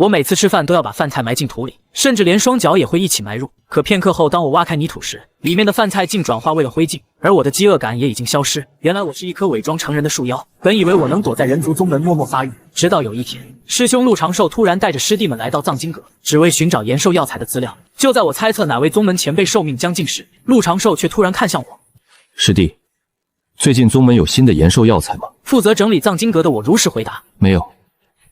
我每次吃饭都要把饭菜埋进土里，甚至连双脚也会一起埋入。可片刻后，当我挖开泥土时，里面的饭菜竟转化为了灰烬，而我的饥饿感也已经消失。原来我是一棵伪装成人的树妖，本以为我能躲在人族宗门默默发育，直到有一天，师兄陆长寿突然带着师弟们来到藏经阁，只为寻找延寿药材的资料。就在我猜测哪位宗门前辈寿命将近时，陆长寿却突然看向我：“师弟，最近宗门有新的延寿药材吗？”负责整理藏经阁的我如实回答：“没有，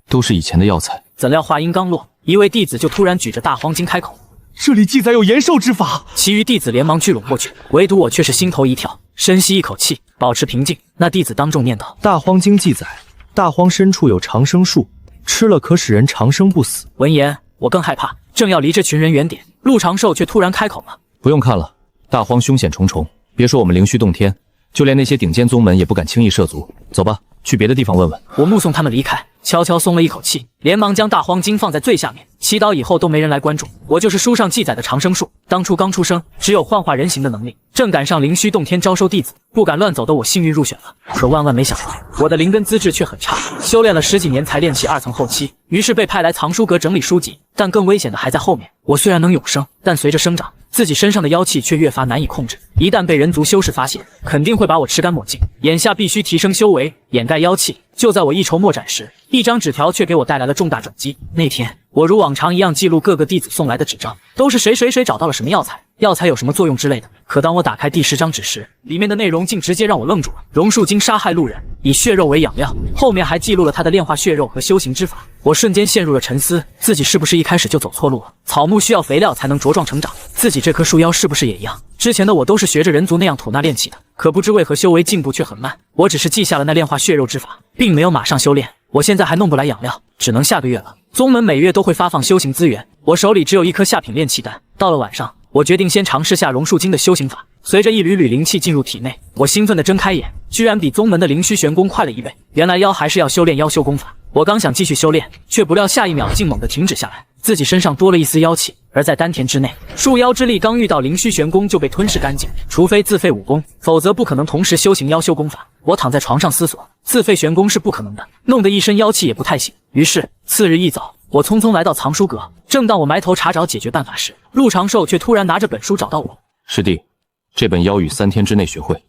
都是以前的药材。”怎料话音刚落，一位弟子就突然举着大荒经开口：“这里记载有延寿之法。”其余弟子连忙聚拢过去，唯独我却是心头一跳，深吸一口气，保持平静。那弟子当众念道：“大荒经记载，大荒深处有长生树，吃了可使人长生不死。”闻言，我更害怕，正要离这群人远点，陆长寿却突然开口了：“不用看了，大荒凶险重重，别说我们灵虚洞天，就连那些顶尖宗门也不敢轻易涉足。走吧，去别的地方问问。”我目送他们离开，悄悄松了一口气，连忙将大荒经放在最下面，祈祷以后都没人来关注。我就是书上记载的长生树，当初刚出生，只有幻化人形的能力，正赶上灵虚洞天招收弟子，不敢乱走的我幸运入选了。可万万没想到，我的灵根资质却很差，修炼了10几年才练起2层后期，于是被派来藏书阁整理书籍。但更危险的还在后面，我虽然能永生，但随着生长，自己身上的妖气却越发难以控制，一旦被人族修士发现，肯定会把我吃干抹净。眼下必须提升修为，掩盖妖气。就在我一筹莫展时，一张纸条却给我带来了重大转机。那天，我如往常一样记录各个弟子送来的纸张，都是谁找到了什么药材，药材有什么作用之类的。可当我打开第10张纸时，里面的内容竟直接让我愣住了。榕树精杀害路人，以血肉为养料，后面还记录了他的炼化血肉和修行之法。我瞬间陷入了沉思，自己是不是一开始就走错路了？草木需要肥料才能茁壮成长，自己这棵树妖是不是也一样？之前的我都是学着人族那样吐纳炼气的，可不知为何修为进步却很慢。我只是记下了那炼化血肉之法，并没有马上修炼。我现在还弄不来养料，只能下个月了。宗门每月都会发放修行资源，我手里只有一颗下品炼气丹。到了晚上，我决定先尝试下榕树精的修行法。随着一缕缕灵气进入体内，我兴奋地睁开眼，居然比宗门的灵虚玄功快了1倍。原来妖还是要修炼妖修功法。我刚想继续修炼，却不料下一秒竟猛地停止下来，自己身上多了一丝妖气。而在丹田之内，树妖之力刚遇到灵虚玄功就被吞噬干净，除非自废武功，否则不可能同时修行妖修功法。我躺在床上思索，自废玄功是不可能的，弄得一身妖气也不太行。于是次日一早，我匆匆来到藏书阁。正当我埋头查找解决办法时，陆长寿却突然拿着本书找到我：“师弟，这本妖语3天之内学会。”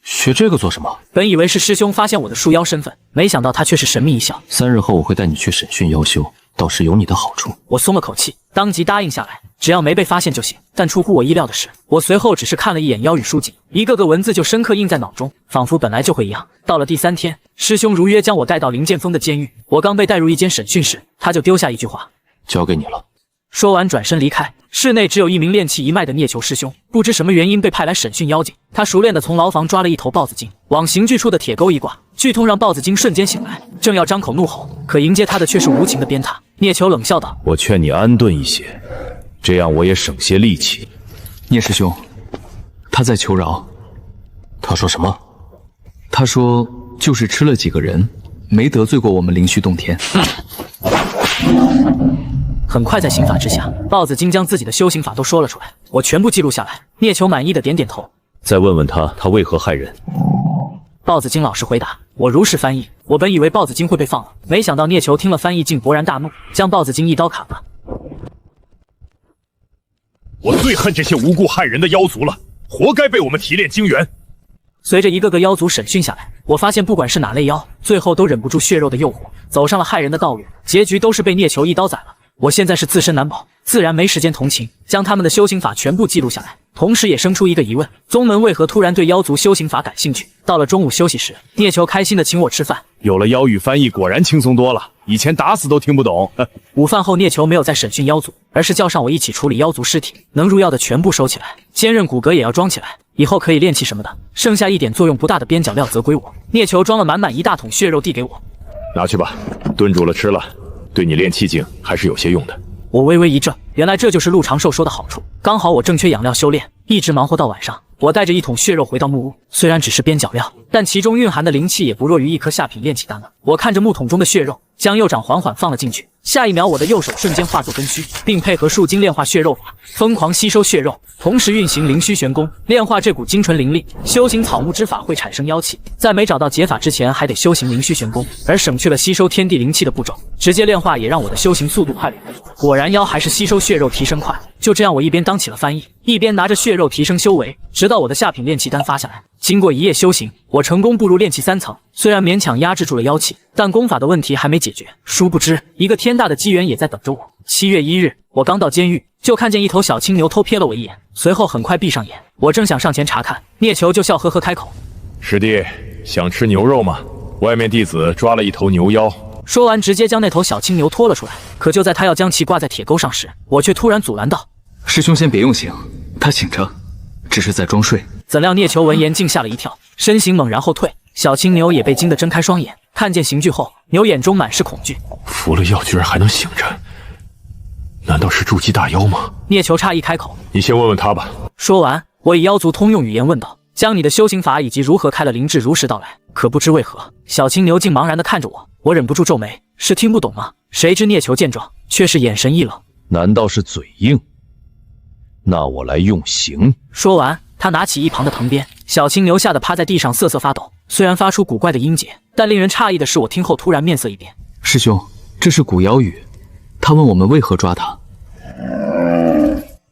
学这个做什么？本以为是师兄发现我的树妖身份，没想到他却是神秘一笑：“3日后我会带你去审讯妖修，倒是有你的好处。”我松了口气，当即答应下来，只要没被发现就行。但出乎我意料的是，我随后只是看了一眼妖语书籍，一个个文字就深刻印在脑中，仿佛本来就会一样。到了第3天，师兄如约将我带到林剑锋的监狱。我刚被带入一间审讯室，他就丢下一句话：“交给你了。”说完转身离开。室内只有一名炼气一脉的聂球师兄，不知什么原因被派来审讯妖精。他熟练地从牢房抓了一头豹子精，往刑具处的铁钩一挂，剧痛让豹子精瞬间醒来，正要张口怒吼，可迎接他的却是无情的鞭挞。聂球冷笑道：“我劝你安顿一些，这样我也省些力气。”聂师兄，他在求饶。他说什么？他说就是吃了几个人，没得罪过我们灵虚洞天。很快在刑法之下，豹子精将自己的修行法都说了出来，我全部记录下来。聂球满意的点点头。再问问他为何害人。豹子精老实回答。我如实翻译。我本以为豹子精会被放了，没想到聂球听了翻译竟勃然大怒，将豹子精一刀砍了。我最恨这些无故害人的妖族了，活该被我们提炼精元。随着一个个妖族审讯下来，我发现不管是哪类妖，最后都忍不住血肉的诱惑，走上了害人的道路，结局都是被聂球一刀宰了。我现在是自身难保，自然没时间同情，将他们的修行法全部记录下来，同时也生出一个疑问：宗门为何突然对妖族修行法感兴趣？到了中午休息时，聂球开心地请我吃饭。有了妖语翻译，果然轻松多了，以前打死都听不懂。午饭后，聂球没有再审讯妖族，而是叫上我一起处理妖族尸体，能入药的全部收起来，坚韧骨骼也要装起来，以后可以炼气什么的。剩下一点作用不大的边角料则归我。聂球装了满满一大桶血肉递给我，拿去吧，炖煮了吃了，对你练气劲还是有些用的。我微微一怔，原来这就是陆长寿说的好处。刚好我正缺养料修炼，一直忙活到晚上。我带着一桶血肉回到木屋，虽然只是边角料，但其中蕴含的灵气也不弱于一颗下品炼气丹了。我看着木桶中的血肉，将右掌缓缓放了进去。下一秒，我的右手瞬间化作根须，并配合树精炼化血肉法，疯狂吸收血肉。同时运行灵虚玄功，炼化这股精纯灵力。修行草木之法会产生妖气，在没找到解法之前，还得修行灵虚玄功，而省去了吸收天地灵气的步骤，直接炼化也让我的修行速度快了很多。果然妖还是吸收血肉提升快。就这样，我一边当起了翻译，一边拿着血肉提升修为，直到我的下品炼气丹发下来。经过一夜修行，我成功步入炼气3层，虽然勉强压制住了妖气，但功法的问题还没解决。殊不知，一个天大的机缘也在等着我。7月1日，我刚到监狱，就看见一头小青牛偷瞥了我一眼，随后很快闭上眼。我正想上前查看，聂球就笑呵呵开口：“师弟，想吃牛肉吗？外面弟子抓了一头牛妖。”说完，直接将那头小青牛拖了出来。可就在他要将其挂在铁钩上时，我却突然阻拦道：“师兄先别用刑，他醒着，只是在装睡。”怎料聂球闻言竟吓了一跳，身形猛然后退。小青牛也被惊得睁开双眼，看见刑具后，牛眼中满是恐惧。服了药居然还能醒着，难道是筑基大妖吗？聂球诧异开口：“你先问问他吧。”说完，我以妖族通用语言问道：“将你的修行法以及如何开了灵智如实道来。”可不知为何，小青牛竟茫然地看着我，我忍不住皱眉：“是听不懂吗？”谁知聂球见状，却是眼神一冷：“难道是嘴硬？那我来用刑。”说完，他拿起一旁的藤鞭，小青牛吓得趴在地上瑟瑟发抖，虽然发出古怪的音节，但令人诧异的是，我听后突然面色一变。师兄，这是古妖语，他问我们为何抓他。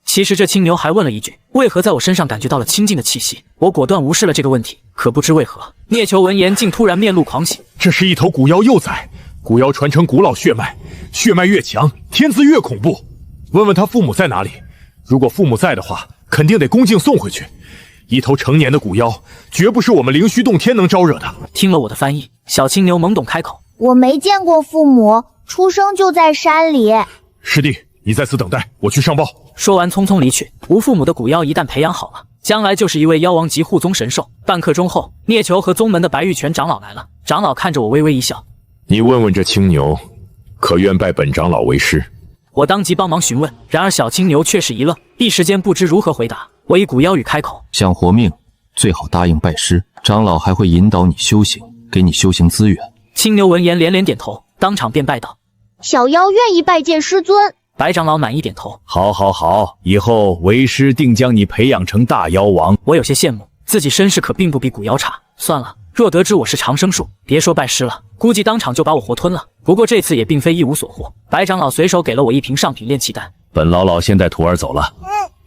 其实这青牛还问了一句，为何在我身上感觉到了清净的气息？我果断无视了这个问题。可不知为何，聂球闻言竟突然面露狂喜。这是一头古妖幼崽，古妖传承古老血脉，血脉越强，天资越恐怖。问问他父母在哪里？如果父母在的话，肯定得恭敬送回去。一头成年的古妖，绝不是我们灵虚洞天能招惹的。听了我的翻译，小青牛懵懂开口：“我没见过父母，出生就在山里。”师弟，你在此等待，我去上报。说完匆匆离去。无父母的古妖一旦培养好了，将来就是一位妖王级护宗神兽。半刻钟后，聂球和宗门的白玉泉长老来了。长老看着我微微一笑：“你问问这青牛，可愿拜本长老为师？”我当即帮忙询问，然而小青牛却是一愣，一时间不知如何回答。我以古妖语开口：“想活命，最好答应拜师，长老还会引导你修行，给你修行资源。”青牛闻言连连点头，当场便拜道：“小妖愿意拜见师尊。”白长老满意点头：“好，好，好，以后为师定将你培养成大妖王。”我有些羡慕，自己身世可并不比古妖差。算了，若得知我是长生树，别说拜师了，估计当场就把我活吞了。不过这次也并非一无所获，白长老随手给了我一瓶上品炼气丹。本老老先带徒儿走了。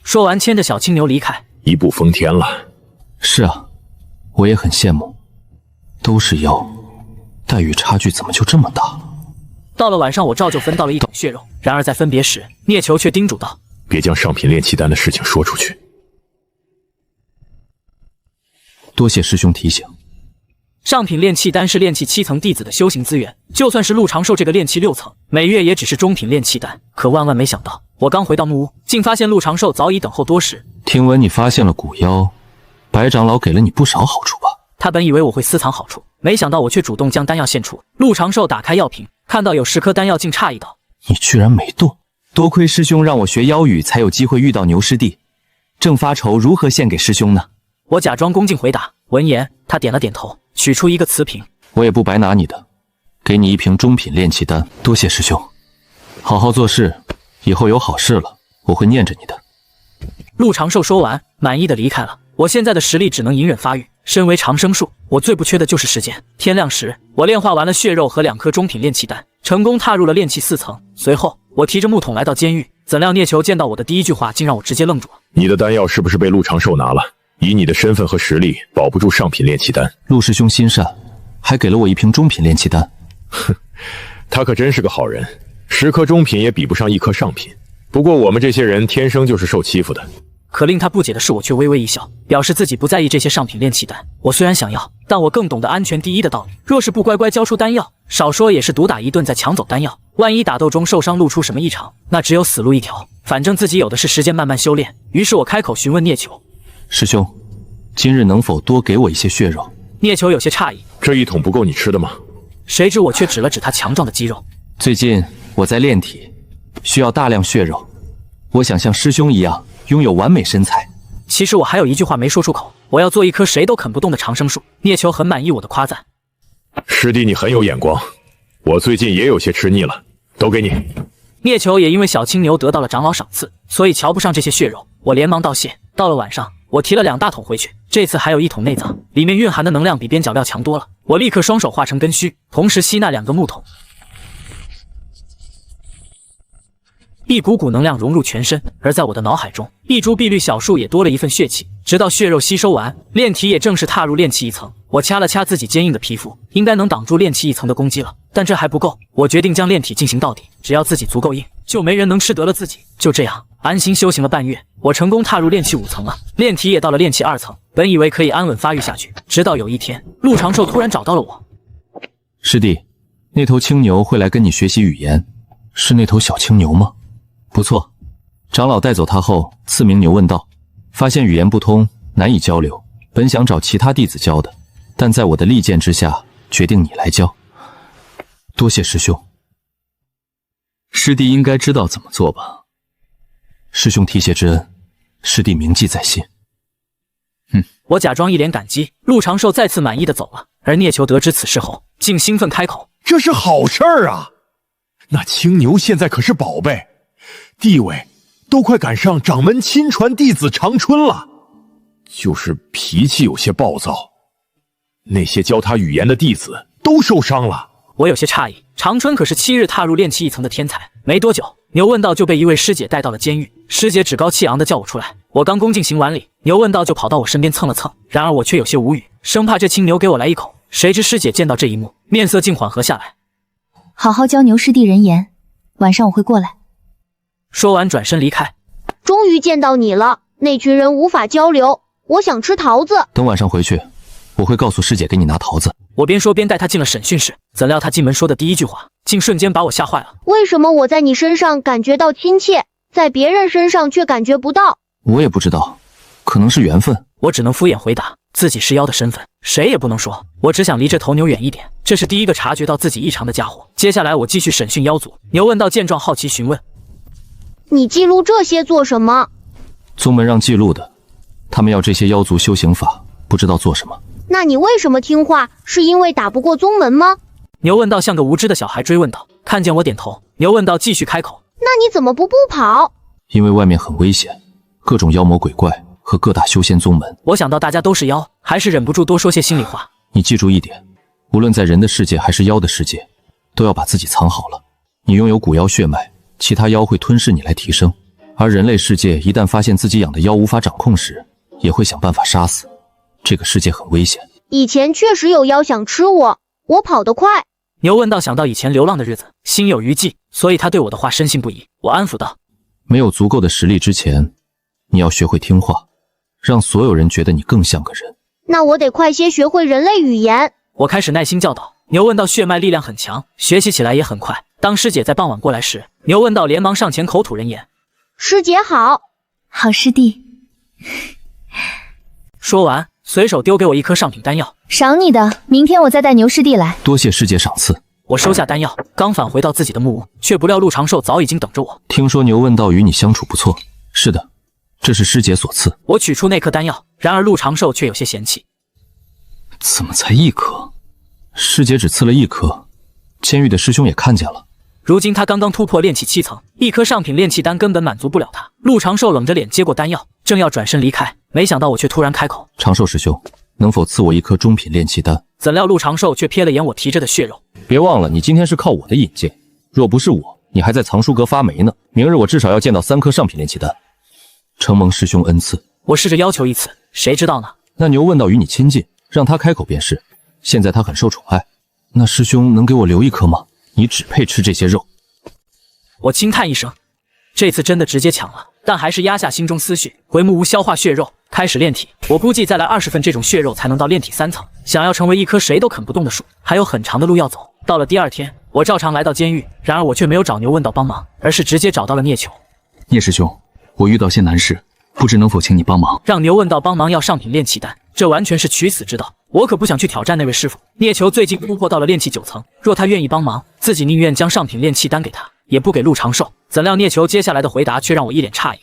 说完，牵着小青牛离开。一步登天了。是啊，我也很羡慕。都是妖，待遇差距怎么就这么大？到了晚上，我照旧分到了一桶血肉。然而在分别时，聂球却叮嘱道：“别将上品炼气丹的事情说出去。”多谢师兄提醒。上品炼气丹是炼气7层弟子的修行资源，就算是陆长寿这个炼气6层，每月也只是中品炼气丹。可万万没想到，我刚回到木屋，竟发现陆长寿早已等候多时。听闻你发现了古妖，白长老给了你不少好处吧？他本以为我会私藏好处，没想到我却主动将丹药献出。陆长寿打开药瓶，看到有10颗丹药，竟诧异道：“你居然没动！多亏师兄让我学妖语，才有机会遇到牛师弟。正发愁如何献给师兄呢。”我假装恭敬回答。闻言，他点了点头，取出一个瓷瓶：“我也不白拿你的，给你一瓶中品炼气丹。多谢师兄，好好做事，以后有好事了，我会念着你的。”陆长寿说完，满意的离开了。我现在的实力只能隐忍发育，身为长生树，我最不缺的就是时间。天亮时，我炼化完了血肉和2颗中品炼气丹，成功踏入了炼气4层。随后，我提着木桶来到监狱，怎料聂球见到我的第一句话，竟让我直接愣住了：“你的丹药是不是被陆长寿拿了？以你的身份和实力，保不住上品炼气丹。”陆师兄心善，还给了我一瓶中品炼气丹。哼，他可真是个好人，10颗中品也比不上1颗上品。不过我们这些人天生就是受欺负的。可令他不解的是，我却微微一笑，表示自己不在意这些上品炼气丹。我虽然想要，但我更懂得安全第一的道理。若是不乖乖交出丹药，少说也是毒打一顿再抢走丹药。万一打斗中受伤，露出什么异常，那只有死路一条。反正自己有的是时间慢慢修炼。于是我开口询问聂球：“师兄，今日能否多给我一些血肉？”聂球有些诧异：“这一桶不够你吃的吗？”谁知我却指了指他强壮的肌肉：“最近我在炼体，需要大量血肉。我想像师兄一样拥有完美身材。”其实我还有一句话没说出口，我要做一棵谁都啃不动的长生树。聂球很满意我的夸赞：“师弟你很有眼光，我最近也有些吃腻了，都给你。”聂球也因为小青牛得到了长老赏赐，所以瞧不上这些血肉。我连忙道谢。到了晚上，我提了2大桶回去，这次还有1桶内脏，里面蕴含的能量比边角料强多了。我立刻双手化成根须，同时吸纳2个木桶，一股股能量融入全身，而在我的脑海中，一株碧绿小树也多了一份血气。直到血肉吸收完，炼体也正式踏入炼气1层。我掐了掐自己坚硬的皮肤，应该能挡住炼气1层的攻击了。但这还不够，我决定将炼体进行到底，只要自己足够硬，就没人能吃得了自己。就这样，安心修行了半月，我成功踏入炼气5层了，炼体也到了炼气2层。本以为可以安稳发育下去，直到有一天，陆长寿突然找到了我。师弟，那头青牛会来跟你学习语言，是那头小青牛吗？不错，长老带走他后，赐名牛问道，发现语言不通，难以交流，本想找其他弟子教的，但在我的力荐之下，决定你来教。多谢师兄。师弟应该知道怎么做吧？师兄提携之恩，师弟铭记在心。我假装一脸感激，陆长寿再次满意的走了。而聂球得知此事后，竟兴奋开口：“这是好事儿啊！那青牛现在可是宝贝，地位都快赶上掌门亲传弟子长春了，就是脾气有些暴躁。那些教他语言的弟子都受伤了。”我有些诧异，长春可是7日踏入炼气1层的天才，没多久，牛问道就被一位师姐带到了监狱。师姐趾高气昂地叫我出来，我刚恭敬行完礼，牛问道就跑到我身边蹭了蹭，然而我却有些无语，生怕这青牛给我来一口。谁知师姐见到这一幕，面色竟缓和下来。好好教牛师弟人言，晚上我会过来。说完转身离开。终于见到你了，那群人无法交流，我想吃桃子。等晚上回去，我会告诉师姐给你拿桃子。我边说边带他进了审讯室，怎料他进门说的第一句话，竟瞬间把我吓坏了。为什么我在你身上感觉到亲切，在别人身上却感觉不到？我也不知道，可能是缘分。我只能敷衍回答，自己是妖的身份，谁也不能说。我只想离这头牛远一点。这是第一个察觉到自己异常的家伙。接下来我继续审讯妖族。牛问道见状好奇询问：“你记录这些做什么？”宗门让记录的，他们要这些妖族修行法，不知道做什么。那你为什么听话？是因为打不过宗门吗？牛问道像个无知的小孩追问道。看见我点头，牛问道继续开口：“那你怎么不跑？”因为外面很危险，各种妖魔鬼怪和各大修仙宗门。我想到大家都是妖，还是忍不住多说些心里话。你记住一点，无论在人的世界还是妖的世界，都要把自己藏好了。你拥有古妖血脉，其他妖会吞噬你来提升，而人类世界一旦发现自己养的妖无法掌控时，也会想办法杀死。这个世界很危险。以前确实有妖想吃我，我跑得快。牛问道想到以前流浪的日子，心有余悸，所以他对我的话深信不疑。我安抚道：“没有足够的实力之前，你要学会听话，让所有人觉得你更像个人。”那我得快些学会人类语言。我开始耐心教导。牛问道血脉力量很强，学习起来也很快。当师姐在傍晚过来时，牛问道连忙上前口吐人言：“师姐好。”好师弟。说完，随手丢给我一颗上品丹药，赏你的，明天我再带牛师弟来。多谢师姐赏赐。我收下丹药，刚返回到自己的木屋，却不料陆长寿早已经等着我。听说牛问道与你相处不错。是的，这是师姐所赐。我取出那颗丹药，然而陆长寿却有些嫌弃。怎么才1颗？师姐只赐了1颗，监狱的师兄也看见了。如今他刚刚突破炼气7层，一颗上品炼气丹根本满足不了他。陆长寿冷着脸接过丹药，正要转身离开，没想到我却突然开口：“长寿师兄，能否赐我1颗中品炼气丹？”怎料陆长寿却瞥了眼我提着的血肉。别忘了，你今天是靠我的引荐，若不是我，你还在藏书阁发霉呢。明日我至少要见到3颗上品炼气丹。承蒙师兄恩赐。我试着要求一次，谁知道呢？那牛问道与你亲近，让他开口便是。现在他很受宠爱，那师兄能给我留1颗吗？你只配吃这些肉。我轻叹一声，这次真的直接抢了，但还是压下心中思绪，回木屋消化血肉，开始炼体。我估计再来20份这种血肉才能到炼体3层。想要成为一棵谁都啃不动的树，还有很长的路要走。到了第2天，我照常来到监狱，然而我却没有找牛问道帮忙，而是直接找到了聂球。聂师兄，我遇到些难事，不知能否请你帮忙？让牛问道帮忙要上品炼气丹，这完全是取死之道。我可不想去挑战那位师傅。聂球最近突破到了炼气9层，若他愿意帮忙，自己宁愿将上品炼气丹给他，也不给陆长寿。怎料聂球接下来的回答却让我一脸诧异：“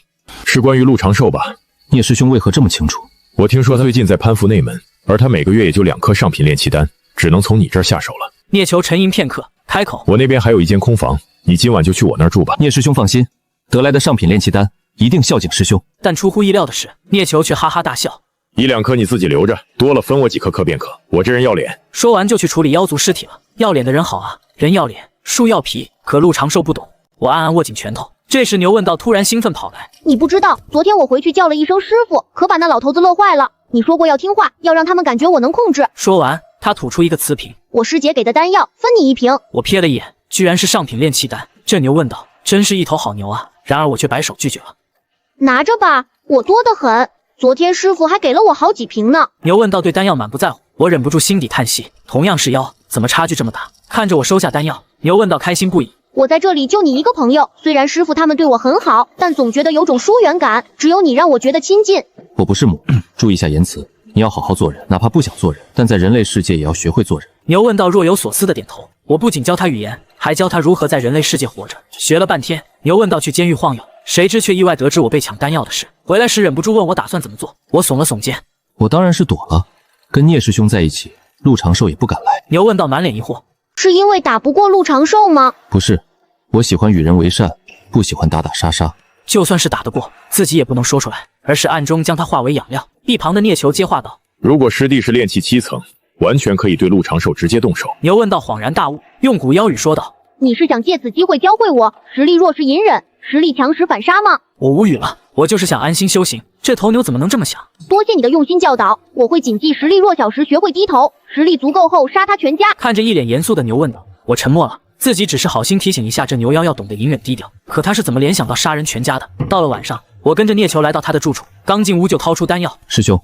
是关于陆长寿吧？”聂师兄为何这么清楚？我听说他最近在攀附内门，而他每个月也就2颗上品炼气丹，只能从你这儿下手了。聂球沉吟片刻，开口：“我那边还有一间空房，你今晚就去我那儿住吧。”聂师兄放心，得来的上品炼气丹一定孝敬师兄。但出乎意料的是，聂球却哈哈大笑。1、2颗你自己留着，多了分我几颗嗑便可。我这人要脸。说完就去处理妖族尸体了。要脸的人好啊，人要脸，树要皮。可陆长寿不懂，我暗暗握紧拳头。这时牛问道突然兴奋跑来，你不知道，昨天我回去叫了一声师傅，可把那老头子乐坏了。你说过要听话，要让他们感觉我能控制。说完，他吐出一个瓷瓶，我师姐给的丹药，分你1瓶。我瞥了一眼，居然是上品炼气丹。这牛问道，真是一头好牛啊！然而我却摆手拒绝了。拿着吧，我多得很。昨天师傅还给了我好几瓶呢。牛问道对丹药满不在乎，我忍不住心底叹息，同样是妖，怎么差距这么大？看着我收下丹药，牛问道开心不已。我在这里就你一个朋友，虽然师傅他们对我很好，但总觉得有种疏远感，只有你让我觉得亲近。我不是母，注意一下言辞。你要好好做人，哪怕不想做人，但在人类世界也要学会做人。牛问道若有所思的点头。我不仅教他语言，还教他如何在人类世界活着。学了半天，牛问道去监狱晃悠，谁知却意外得知我被抢丹药的事。回来时忍不住问我打算怎么做。我耸了耸肩，我当然是躲了。跟聂师兄在一起，陆长寿也不敢来。牛问道满脸疑惑，是因为打不过陆长寿吗？不是，我喜欢与人为善，不喜欢打打杀杀。就算是打得过，自己也不能说出来，而是暗中将他化为养料。一旁的聂球接话道，如果师弟是炼气7层，完全可以对陆长寿直接动手。牛问道恍然大悟，用古妖语说道，你是想借此机会教会我，实力弱时隐忍，实力强时反杀吗？我无语了，我就是想安心修行，这头牛怎么能这么想？多谢你的用心教导，我会谨记实力弱小时学会低头，实力足够后杀他全家。看着一脸严肃的牛问道，我沉默了，自己只是好心提醒一下这牛妖要懂得隐忍低调，可他是怎么联想到杀人全家的？到了晚上，我跟着聂球来到他的住处，刚进屋就掏出丹药。师兄，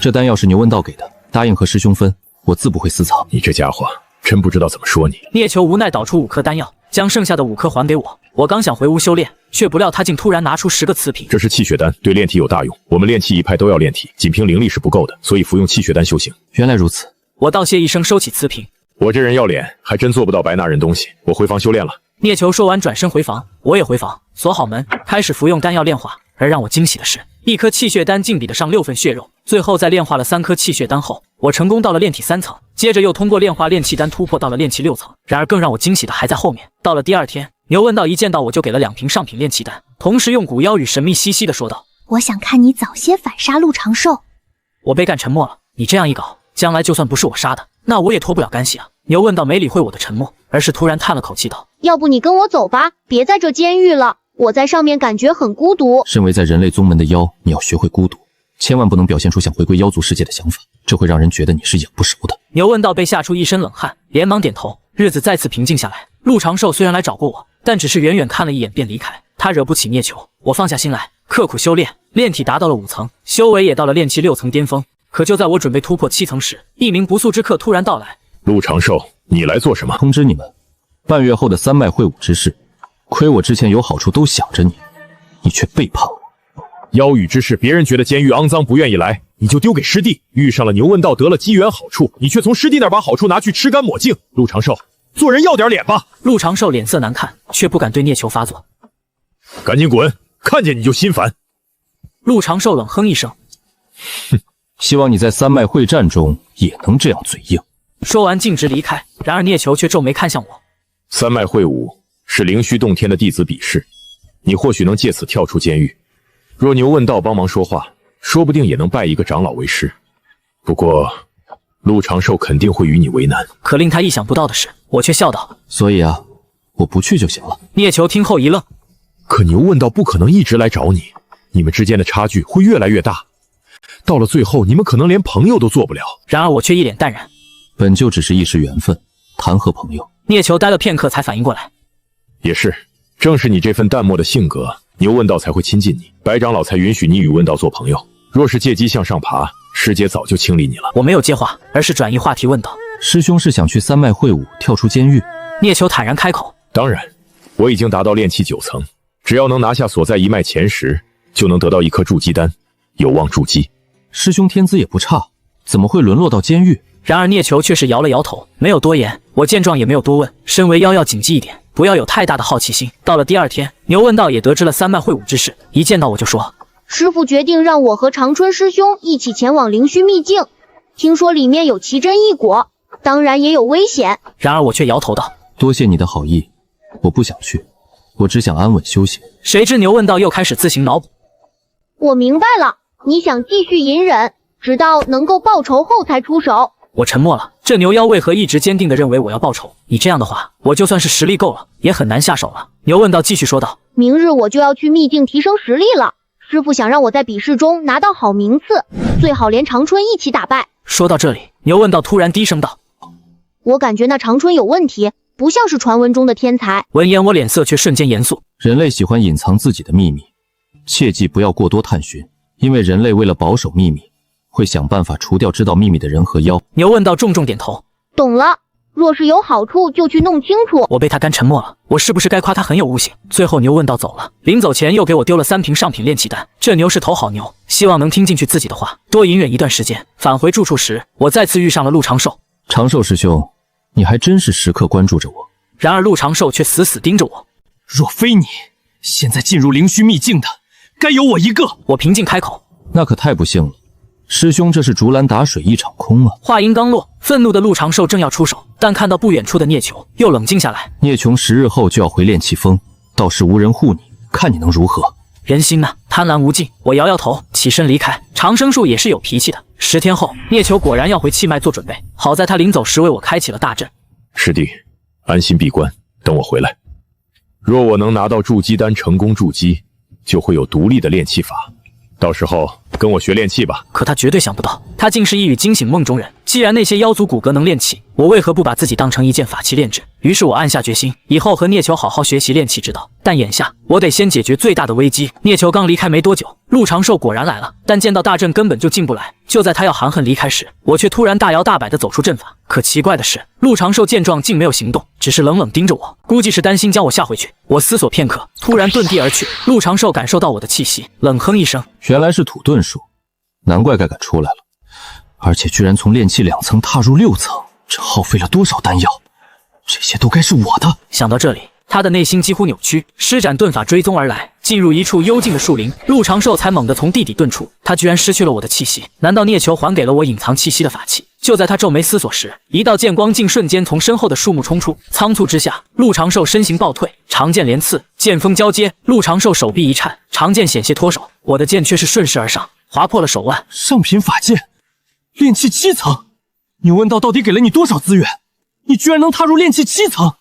这丹药是牛问道给的，答应和师兄分，我自不会私藏。你这家伙真不知道怎么说你。聂球无奈导出5颗丹药，将剩下的5颗还给我。我刚想回屋修炼，却不料他竟突然拿出10个瓷瓶。这是气血丹，对炼体有大用。我们炼气一派都要炼体，仅凭灵力是不够的，所以服用气血丹修行。原来如此。我道谢一声，收起瓷瓶。我这人要脸，还真做不到白拿人东西。我回房修炼了。聂球说完转身回房，我也回房，锁好门，开始服用丹药炼化。而让我惊喜的是，1颗气血丹竟比得上6份血肉。最后在炼化了3颗气血丹后，我成功到了炼体3层，接着又通过炼化炼气丹突破到了炼气6层。然而更让我惊喜的还在后面。到了第2天，牛问道一见到我就给了2瓶上品炼气丹，同时用古妖语神秘兮兮的说道，我想看你早些反杀陆长寿。我被干沉默了，你这样一搞，将来就算不是我杀的，那我也脱不了干系啊。牛问道没理会我的沉默，而是突然叹了口气道，要不你跟我走吧，别在这监狱了，我在上面感觉很孤独。身为在人类宗门的妖，你要学会孤独，千万不能表现出想回归妖族世界的想法，这会让人觉得你是养不熟的。牛问道被吓出一身冷汗，连忙点头。日子再次平静下来。陆长寿虽然来找过我，但只是远远看了一眼便离开。他惹不起聂球，我放下心来，刻苦修炼，炼体达到了5层，修为也到了炼气6层巅峰。可就在我准备突破7层时，一名不速之客突然到来。陆长寿，你来做什么？通知你们，半月后的3脉会武之事，亏我之前有好处都想着你，你却背叛我。妖域之事，别人觉得监狱肮脏不愿意来，你就丢给师弟。遇上了牛问道得了机缘好处，你却从师弟那儿把好处拿去吃干抹净。陆长寿，做人要点脸吧。陆长寿脸色难看，却不敢对聂球发作。赶紧滚，看见你就心烦。陆长寿冷哼一声，哼，希望你在3脉会战中也能这样嘴硬。说完径直离开。然而聂球却皱眉看向我。3脉会武是灵虚洞天的弟子比试，你或许能借此跳出监狱。若牛问道帮忙说话，说不定也能拜一个长老为师。不过陆长寿肯定会与你为难。可令他意想不到的是，我却笑道，所以啊，我不去就行了。聂球听后一愣，可牛问道不可能一直来找你，你们之间的差距会越来越大，到了最后你们可能连朋友都做不了。然而我却一脸淡然，本就只是一时缘分，谈何朋友。聂球呆了片刻才反应过来，也是，正是你这份淡漠的性格，牛问道才会亲近你，白长老才允许你与问道做朋友。若是借机向上爬，师姐早就清理你了。我没有接话，而是转移话题问道，师兄是想去3脉会武，跳出监狱？聂球坦然开口，当然，我已经达到炼气9层，只要能拿下所在一脉前10，就能得到1颗筑基丹，有望筑基。师兄天资也不差，怎么会沦落到监狱？然而聂球却是摇了摇头，没有多言。我见状也没有多问，身为妖要谨记一点，不要有太大的好奇心。到了第2天，牛问道也得知了3脉会武之事，一见到我就说，师父决定让我和长春师兄一起前往灵虚秘境，听说里面有奇珍异果，当然也有危险。然而我却摇头道，多谢你的好意，我不想去，我只想安稳休息。谁知牛问道又开始自行脑补。我明白了，你想继续隐忍，直到能够报仇后才出手。我沉默了，这牛妖为何一直坚定地认为我要报仇？你这样的话，我就算是实力够了，也很难下手了。牛问道继续说道：明日我就要去秘境提升实力了，师傅想让我在比试中拿到好名次，最好连长春一起打败。说到这里，牛问道突然低声道：我感觉那长春有问题，不像是传闻中的天才。闻言，我脸色却瞬间严肃。人类喜欢隐藏自己的秘密，切记不要过多探寻，因为人类为了保守秘密，会想办法除掉知道秘密的人和妖。牛问道重重点头，懂了，若是有好处就去弄清楚。我被他干沉默了，我是不是该夸他很有悟性？最后牛问道走了，临走前又给我丢了3瓶上品炼气丹。这牛是头好牛，希望能听进去自己的话，多隐忍一段时间。返回住处时，我再次遇上了陆长寿。长寿师兄，你还真是时刻关注着我。然而陆长寿却死死盯着我。若非你，现在进入灵虚秘境的，该有我一个。我平静开口，那可太不幸了。师兄，这是竹篮打水一场空啊！话音刚落，愤怒的陆长寿正要出手，但看到不远处的聂球，又冷静下来。聂琼10日后就要回炼气峰，到时无人护你，看你能如何？人心呐，贪婪无尽。我摇摇头，起身离开。长生树也是有脾气的。10天后，聂球果然要回气脉做准备。好在他临走时为我开启了大阵。师弟，安心闭关，等我回来。若我能拿到筑基丹成功筑基，就会有独立的炼气法。到时候跟我学炼气吧。可他绝对想不到，他竟是一语惊醒梦中人。既然那些妖族骨骼能炼气，我为何不把自己当成一件法器炼制？于是我暗下决心，以后和聂球好好学习炼气之道。但眼下我得先解决最大的危机。聂球刚离开没多久，陆长寿果然来了，但见到大阵根本就进不来。就在他要含恨离开时，我却突然大摇大摆地走出阵法。可奇怪的是，陆长寿见状竟没有行动，只是冷冷盯着我，估计是担心将我吓回去。我思索片刻，突然遁地而去。陆长寿感受到我的气息，冷哼一声，原来是土遁术，难怪该敢出来了，而且居然从炼气2层踏入6层，这耗费了多少丹药？这些都该是我的。想到这里，他的内心几乎扭曲，施展遁法追踪而来，进入一处幽静的树林。陆长寿才猛地从地底遁出，他居然失去了我的气息。难道聂球还给了我隐藏气息的法器？就在他皱眉思索时，一道剑光竟瞬间从身后的树木冲出。仓促之下，陆长寿身形暴退，长剑连刺，剑锋交接。陆长寿手臂一颤，长剑险些脱手，我的剑却是顺势而上，划破了手腕。上品法剑，炼气7层。你问道到底给了你多少资源？你居然能踏入炼气7层？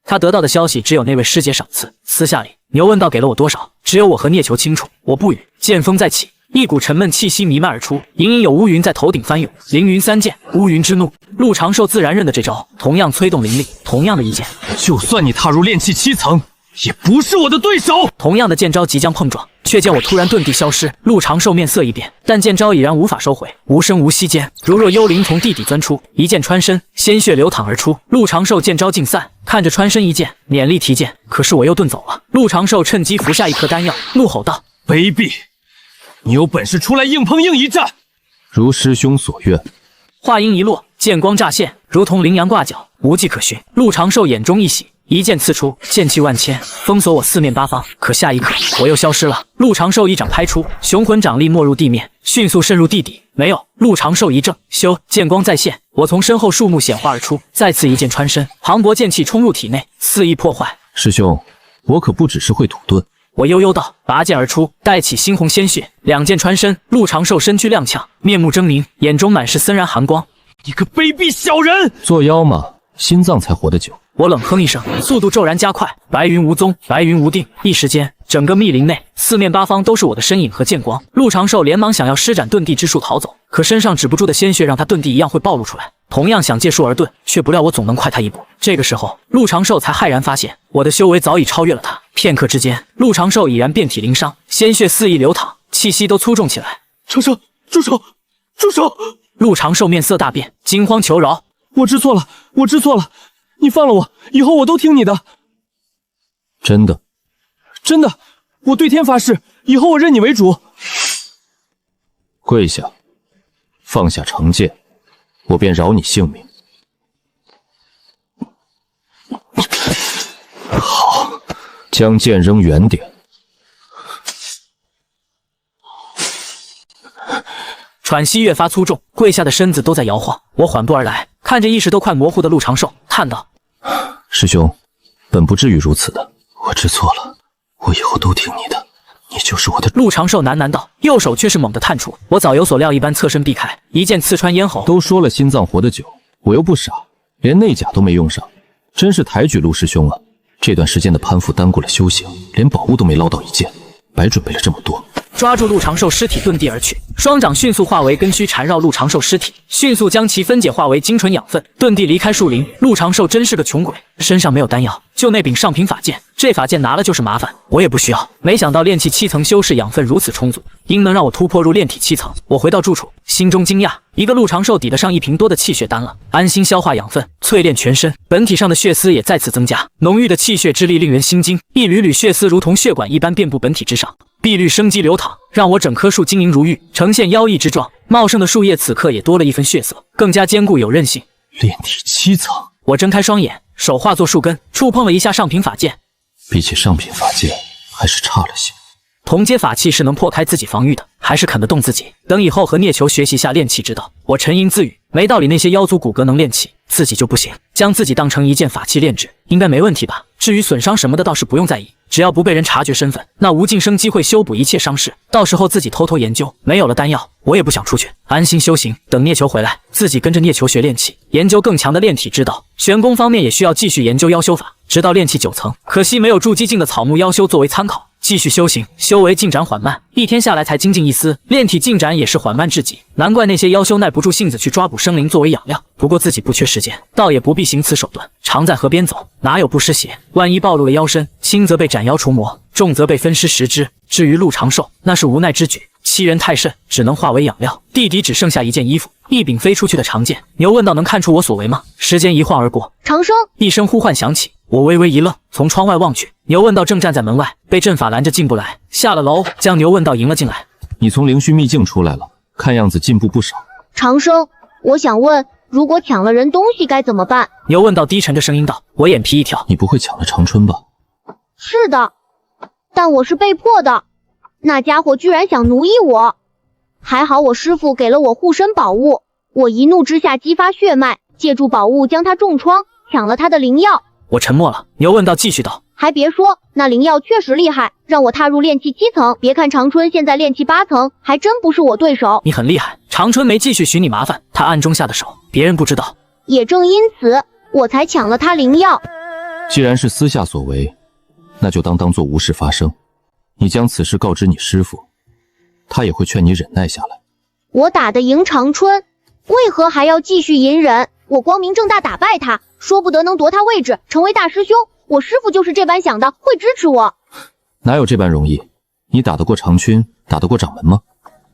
他得到的消息只有那位师姐赏赐。私下里，牛问道给了我多少，只有我和聂球清楚。我不语，剑锋再起，一股沉闷气息弥漫而出，隐隐有乌云在头顶翻涌。凌云3剑，乌云之怒。陆长寿自然认得这招，同样催动灵力，同样的一剑。就算你踏入炼气7层，也不是我的对手。同样的剑招即将碰撞，却见我突然遁地消失。陆长寿面色一变，但剑招已然无法收回。无声无息间，如若幽灵从地底钻出，一剑穿身，鲜血流淌而出。陆长寿剑招尽散，看着穿身一剑，勉力提剑，可是我又遁走了。陆长寿趁机服下一颗丹药，怒吼道：卑鄙！你有本事出来硬碰硬一战！如师兄所愿。话音一落，剑光乍现，如同羚羊挂角，无迹可寻。陆长寿眼中一喜，一剑刺出，剑气万千，封锁我四面八方。可下一刻，我又消失了。陆长寿一掌拍出，雄浑掌力没入地面，迅速渗入地底。没有，陆长寿一怔，咻，剑光再现，我从身后树木显化而出，再次一剑穿身，磅礴剑气冲入体内，肆意破坏。师兄，我可不只是会土遁。我悠悠道，拔剑而出，带起猩红鲜血，两剑穿身。陆长寿身躯踉跄，面目狰狞，眼中满是森然寒光。你个卑鄙小人！做妖嘛，心脏才活得久。我冷哼一声，速度骤然加快，白云无踪，白云无定。一时间，整个密林内四面八方都是我的身影和剑光。陆长寿连忙想要施展遁地之术逃走，可身上止不住的鲜血让他遁地一样会暴露出来。同样想借术而遁，却不料我总能快他一步。这个时候，陆长寿才骇然发现，我的修为早已超越了他。片刻之间，陆长寿已然遍体鳞伤，鲜血肆意流淌，气息都粗重起来。长寿，住手！住手！陆长寿面色大变，惊慌求饶：“我知错了，我知错了，你放了我，以后我都听你的。”真的，真的，我对天发誓，以后我认你为主。跪下，放下长剑，我便饶你性命。好，将剑扔远点。喘息越发粗重，跪下的身子都在摇晃。我缓步而来，看着意识都快模糊的陆长寿，叹道：“师兄，本不至于如此的。我知错了，我以后都听你的，你就是我的。陆长寿喃喃道，右手却是猛地探出。我早有所料一般侧身避开，一剑刺穿咽喉。都说了心脏活得久，我又不傻，连内甲都没用上，真是抬举陆师兄了。这段时间的攀附耽误了修行，连宝物都没捞到一件，白准备了这么多。抓住陆长寿尸体遁地而去，双掌迅速化为根须缠绕陆长寿尸体，迅速将其分解化为精纯养分，遁地离开树林。陆长寿真是个穷鬼，身上没有丹药，就那柄上品法剑，这法剑拿了就是麻烦，我也不需要。没想到炼气7层修士养分如此充足，应能让我突破入炼体7层。我回到住处，心中惊讶，一个陆长寿抵得上1瓶多的气血丹了。安心消化养分，淬炼全身，本体上的血丝也再次增加，浓郁的气血之力令人心惊，一缕缕血丝如同血管一般遍布本体之上。碧绿生机流淌，让我整棵树晶莹如玉，呈现妖异之状。茂盛的树叶此刻也多了一分血色，更加坚固有韧性。炼体7层，我睁开双眼，手化作树根，触碰了一下上品法剑。比起上品法剑，还是差了些。同阶法器是能破开自己防御的，还是啃得动自己。等以后和聂球学习下炼气之道。我沉吟自语，没道理那些妖族骨骼能炼气，自己就不行。将自己当成一件法器炼制，应该没问题吧？至于损伤什么的，倒是不用在意。只要不被人察觉身份，那无尽生机会修补一切伤势，到时候自己偷偷研究。没有了丹药，我也不想出去，安心修行。等聂球回来，自己跟着聂球学炼气，研究更强的炼体之道。玄功方面也需要继续研究妖修法，直到炼气9层。可惜没有筑基境的草木妖修作为参考，继续修行，修为进展缓慢，一天下来才精进一丝，炼体进展也是缓慢至极。难怪那些妖修耐不住性子去抓捕生灵作为养料。不过自己不缺时间，倒也不必行此手段。常在河边走，哪有不湿鞋？万一暴露了妖身，轻则被斩妖除魔，重则被分尸食之。至于陆长寿，那是无奈之举，欺人太甚，只能化为养料。地底只剩下一件衣服，一柄飞出去的长剑。牛问道：“能看出我所为吗？”时间一晃而过，长生一声呼唤响起，我微微一愣，从窗外望去，牛问道正站在门外，被阵法拦着进不来。下了楼，将牛问道迎了进来。你从灵虚秘境出来了，看样子进步不少。长生，我想问，如果抢了人东西该怎么办？牛问道低沉着声音道。我眼皮一跳，你不会抢了长春吧？是的，但我是被迫的。那家伙居然想奴役我，还好我师父给了我护身宝物，我一怒之下激发血脉，借助宝物将他重创，抢了他的灵药。我沉默了。牛问道继续道，还别说，那灵药确实厉害，让我踏入炼气7层。别看长春现在炼气8层，还真不是我对手。你很厉害。长春没继续寻你麻烦，他暗中下的手，别人不知道。也正因此，我才抢了他灵药。既然是私下所为，那就当作无事发生。你将此事告知你师父，他也会劝你忍耐下来。我打得赢长春，为何还要继续隐忍？我光明正大打败他，说不得能夺他位置，成为大师兄。我师父就是这般想的，会支持我。哪有这般容易？你打得过长勋，打得过掌门吗？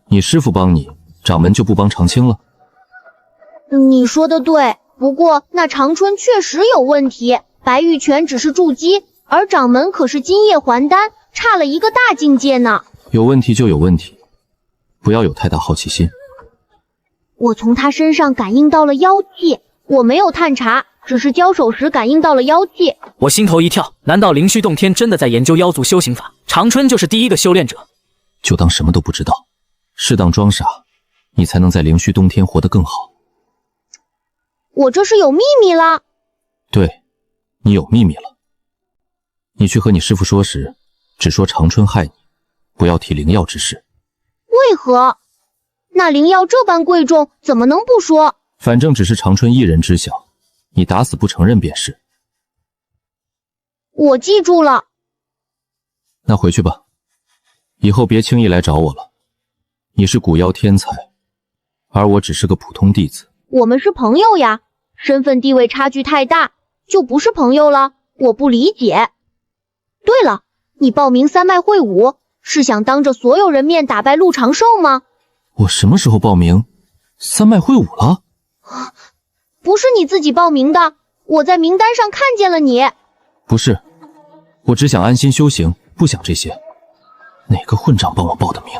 你师父帮你，掌门就不帮长青了？你说的对，不过那长春确实有问题。白玉泉只是筑基，而掌门可是金叶还丹，差了一个大境界呢。有问题就有问题，不要有太大好奇心。我从他身上感应到了妖气，我没有探查，只是交手时感应到了妖气。我心头一跳，难道灵虚洞天真的在研究妖族修行法？长春就是第一个修炼者。就当什么都不知道，适当装傻，你才能在灵虚洞天活得更好。我这是有秘密了。对，你有秘密了。你去和你师父说时，只说长春害你，不要提灵药之事。为何？那灵药这般贵重，怎么能不说？反正只是长春一人知晓，你打死不承认便是。我记住了。那回去吧，以后别轻易来找我了。你是古妖天才，而我只是个普通弟子。我们是朋友呀，身份地位差距太大，就不是朋友了。我不理解。对了，你报名三脉会武，是想当着所有人面打败陆长寿吗？我什么时候报名三脉会武了？不是你自己报名的，我在名单上看见了你。不是，我只想安心修行，不想这些。哪个混账帮我报的名？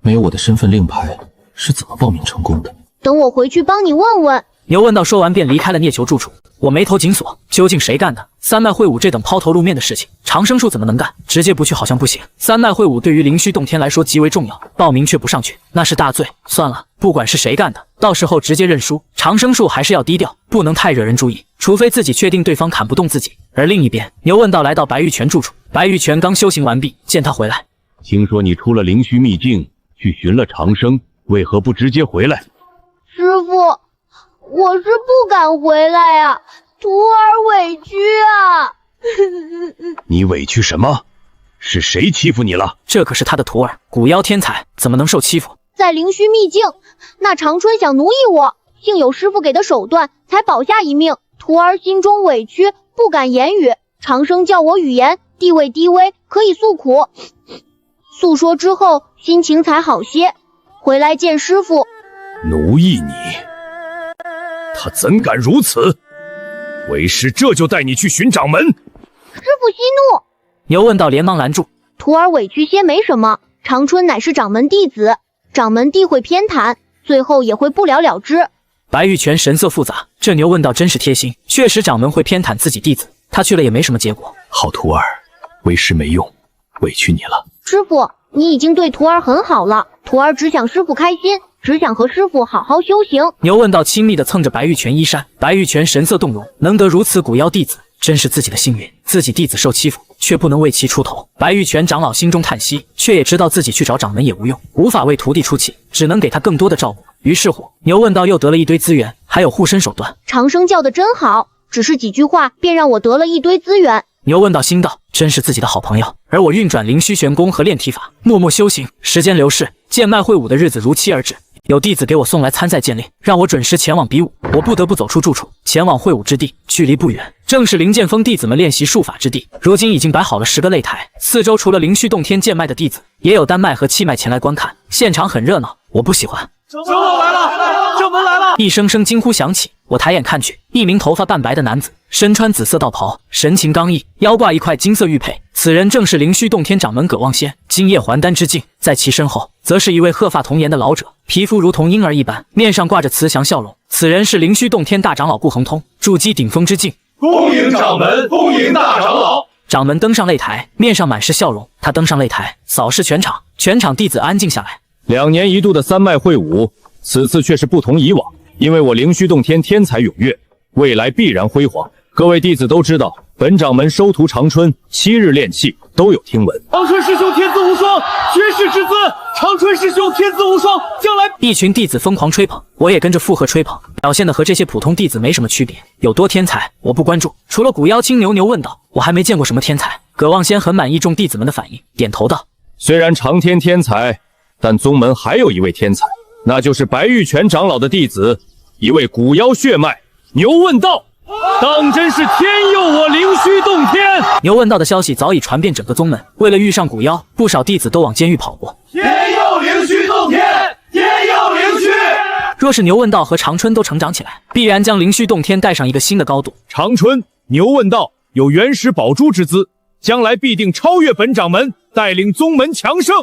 没有我的身份令牌，是怎么报名成功的？等我回去帮你问问。牛问道，说完便离开了聂球住处。我眉头紧锁，究竟谁干的？三脉会武这等抛头露面的事情，长生树怎么能干？直接不去好像不行。三脉会武对于灵虚洞天来说极为重要，报名却不上去，那是大罪。算了，不管是谁干的，到时候直接认输。长生树还是要低调，不能太惹人注意，除非自己确定对方砍不动自己。而另一边，牛问道来到白玉泉住处，白玉泉刚修行完毕，见他回来，听说你出了灵虚秘境，去寻了长生，为何不直接回来？师傅，我是不敢回来啊，徒儿委屈啊。你委屈什么？是谁欺负你了？这可是他的徒儿，古妖天才，怎么能受欺负？在灵虚秘境，那长春想奴役我，幸有师傅给的手段，才保下一命。徒儿心中委屈，不敢言语。长生叫我语言，地位低微，可以诉苦。诉说之后，心情才好些。回来见师傅。奴役你？他怎敢如此？为师这就带你去寻掌门。师傅息怒。牛问道连忙拦住，徒儿委屈些没什么，长春乃是掌门弟子，掌门弟会偏袒，最后也会不了了之。白玉泉神色复杂，这牛问道真是贴心，确实掌门会偏袒自己弟子，他去了也没什么结果。好徒儿，为师没用，委屈你了。师傅，你已经对徒儿很好了，徒儿只想师傅开心，只想和师傅好好修行。牛问道亲密地蹭着白玉泉衣衫，白玉泉神色动容，能得如此古妖弟子，真是自己的幸运。自己弟子受欺负，却不能为其出头。白玉泉长老心中叹息，却也知道自己去找掌门也无用，无法为徒弟出气，只能给他更多的照顾。于是乎，牛问道又得了一堆资源，还有护身手段。长生叫的真好，只是几句话便让我得了一堆资源。牛问道心道，真是自己的好朋友。而我运转灵虚玄功和炼体法，默默修行。时间流逝，剑脉会武的日子如期而至。有弟子给我送来参赛剑令，让我准时前往比武。我不得不走出住处，前往会武之地，距离不远，正是灵剑峰弟子们练习术法之地。如今已经摆好了10个擂台，四周除了灵虚洞天剑脉的弟子，也有丹脉和气脉前来观看，现场很热闹。我不喜欢。长老来了，掌门来了！一声声惊呼响起，我抬眼看去，一名头发半白的男子，身穿紫色道袍，神情刚毅，腰挂一块金色玉佩。此人正是灵虚洞天掌门葛望仙，金叶还丹之境。在其身后，则是一位鹤发童颜的老者，皮肤如同婴儿一般，面上挂着慈祥笑容。此人是灵虚洞天大长老顾恒通，筑基顶峰之境。恭迎掌门，恭迎大长老。掌门登上擂台，面上满是笑容。他登上擂台，扫视全场，全场弟子安静下来。2年一度的三脉会武，此次却是不同以往，因为我灵虚洞天天才踊跃，未来必然辉煌。各位弟子都知道，本掌门收徒长春7日练气，都有听闻。长春师兄天资无双，绝世之姿！长春师兄天资无双，将来……一群弟子疯狂吹捧，我也跟着附和吹捧，表现的和这些普通弟子没什么区别。有多天才，我不关注。除了古妖青牛问道，我还没见过什么天才。葛望仙很满意众弟子们的反应，点头道：虽然长天天才，但宗门还有一位天才，那就是白玉泉长老的弟子，一位古妖血脉牛问道。当真是天佑我灵虚洞天！牛问道的消息早已传遍整个宗门，为了遇上古妖，不少弟子都往监狱跑过。天佑灵虚洞天，天佑灵虚！若是牛问道和长春都成长起来，必然将灵虚洞天带上一个新的高度。长春、牛问道有原始宝珠之姿，将来必定超越本掌门，带领宗门强盛。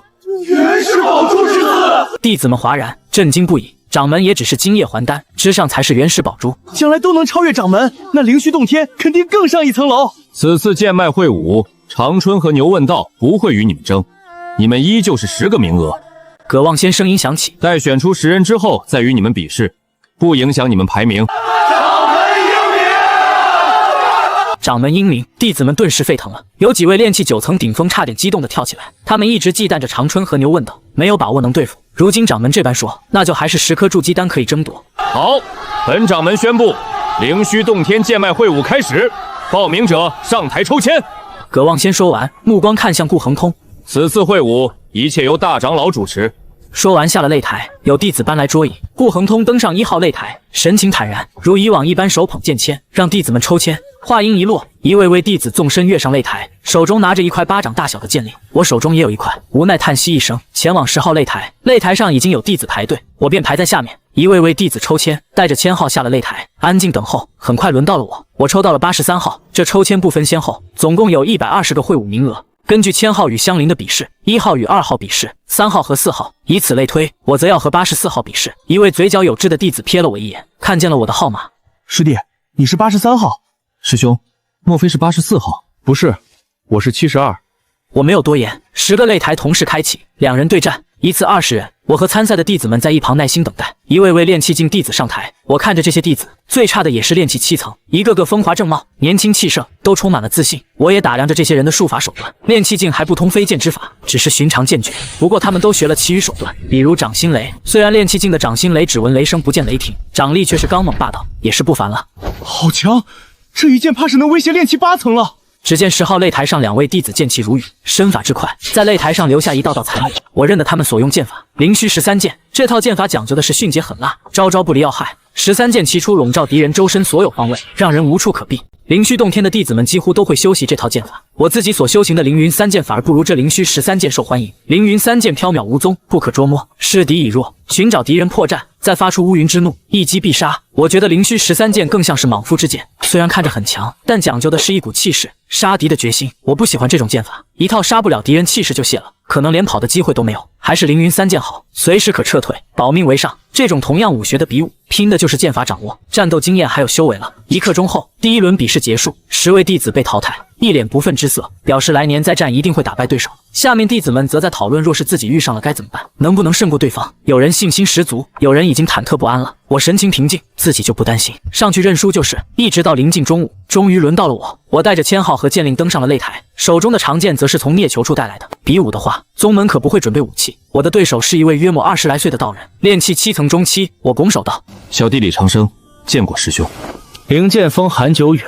原始宝珠之姿！弟子们哗然，震惊不已。掌门也只是金叶还丹，之上才是原始宝珠。将来都能超越掌门，那灵虚洞天肯定更上一层楼。此次剑脉会武，长春和牛问道不会与你们争，你们依旧是10个名额。葛望仙声音响起，待选出10人之后再与你们比试，不影响你们排名。掌门英明，弟子们顿时沸腾了。有几位炼气9层顶峰差点激动地跳起来，他们一直忌惮着长春和牛问道，没有把握能对付。如今掌门这般说，那就还是10颗筑基丹可以争夺。好，本掌门宣布，灵虚洞天剑脉会武开始，报名者上台抽签。葛望先说完，目光看向顾恒通。此次会武一切由大长老主持。说完下了擂台，有弟子搬来桌椅，顾恒通登上1号擂台，神情坦然，如以往一般手捧剑签，让弟子们抽签。话音一落，一位位弟子纵身跃上擂台，手中拿着一块巴掌大小的剑令，我手中也有一块，无奈叹息一声，前往10号擂台。擂台上已经有弟子排队，我便排在下面。一位位弟子抽签，带着签号下了擂台，安静等候。很快轮到了我，我抽到了83号。这抽签不分先后，总共有120个会武名额。根据签号与相邻的比试，1号与2号比试，3号和4号，以此类推，我则要和84号比试。一位嘴角有痣的弟子瞥了我一眼，看见了我的号码。师弟，你是83号。师兄，莫非是84号？不是，我是72。我没有多言，10个擂台同时开启，两人对战，一次20人。我和参赛的弟子们在一旁耐心等待，一位位炼气境弟子上台。我看着这些弟子，最差的也是炼气7层，一个个风华正茂，年轻气盛，都充满了自信。我也打量着这些人的术法手段，炼气境还不通飞剑之法，只是寻常剑诀。不过他们都学了其余手段，比如掌心雷。虽然炼气境的掌心雷只闻雷声不见雷霆，掌力却是刚猛霸道，也是不凡了。好强！这一剑怕是能威胁炼气8层了。只见10号擂台上两位弟子剑气如雨，身法之快，在擂台上留下一道道残影。我认得他们所用剑法灵虚13剑，这套剑法讲究的是迅捷狠辣，招招不离要害。13剑齐出，笼罩敌人周身所有方位，让人无处可避。灵虚洞天的弟子们几乎都会修习这套剑法，我自己所修行的凌云3剑反而不如这灵虚13剑受欢迎。凌云3剑缥缈无踪，不可捉摸，视敌已弱，寻找敌人破绽，再发出乌云之怒，一击必杀。我觉得灵虚13剑更像是莽夫之剑，虽然看着很强，但讲究的是一股气势，杀敌的决心。我不喜欢这种剑法，一套杀不了敌人气势就泄了，可能连跑的机会都没有。还是凌云3剑好，随时可撤退，保命为上。这种同样武学的比武，拼的就是剑法掌握、战斗经验还有修为了。1刻钟后，第1轮比试结束，10位弟子被淘汰，一脸不忿之色，表示来年再战一定会打败对手。下面弟子们则在讨论，若是自己遇上了该怎么办，能不能胜过对方。有人信心十足，有人已经忐忑不安了。我神情平静，自己就不担心，上去认输就是。一直到临近中午，终于轮到了我。我带着签号和剑令登上了擂台，手中的长剑则是从聂球处带来的。比武的话，宗门可不会准备武器。我的对手是一位约莫20来岁的道人，炼气7层中期。我拱手道：“小弟李长生，见过师兄。”灵剑锋韩久远，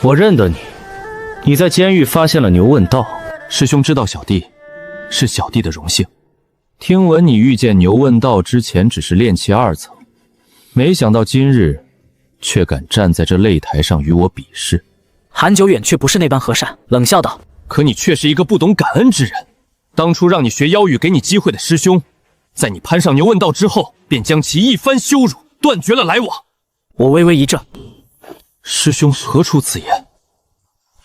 我认得你，你在监狱发现了牛问道。师兄知道小弟，是小弟的荣幸。听闻你遇见牛问道之前只是炼气2层，没想到今日却敢站在这擂台上与我比试。韩久远却不是那般和善，冷笑道：“可你却是一个不懂感恩之人。当初让你学妖语给你机会的师兄，在你攀上牛问道之后，便将其一番羞辱，断绝了来往。”我微微一怔，师兄何出此言？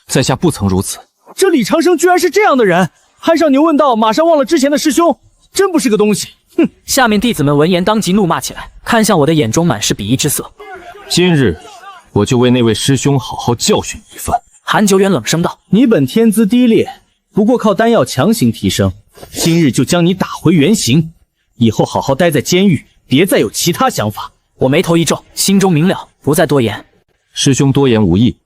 在下不曾如此。这李长生居然是这样的人，攀上牛问道，马上忘了之前的师兄，真不是个东西。哼！下面弟子们闻言当即怒骂起来，看向我的眼中满是鄙夷之色。今日我就为那位师兄好好教训一番。韩久远冷声道：“你本天资低劣，不过靠丹药强行提升，今日就将你打回原形。以后好好待在监狱，别再有其他想法。”我眉头一皱，心中明了，不再多言。师兄多言无益，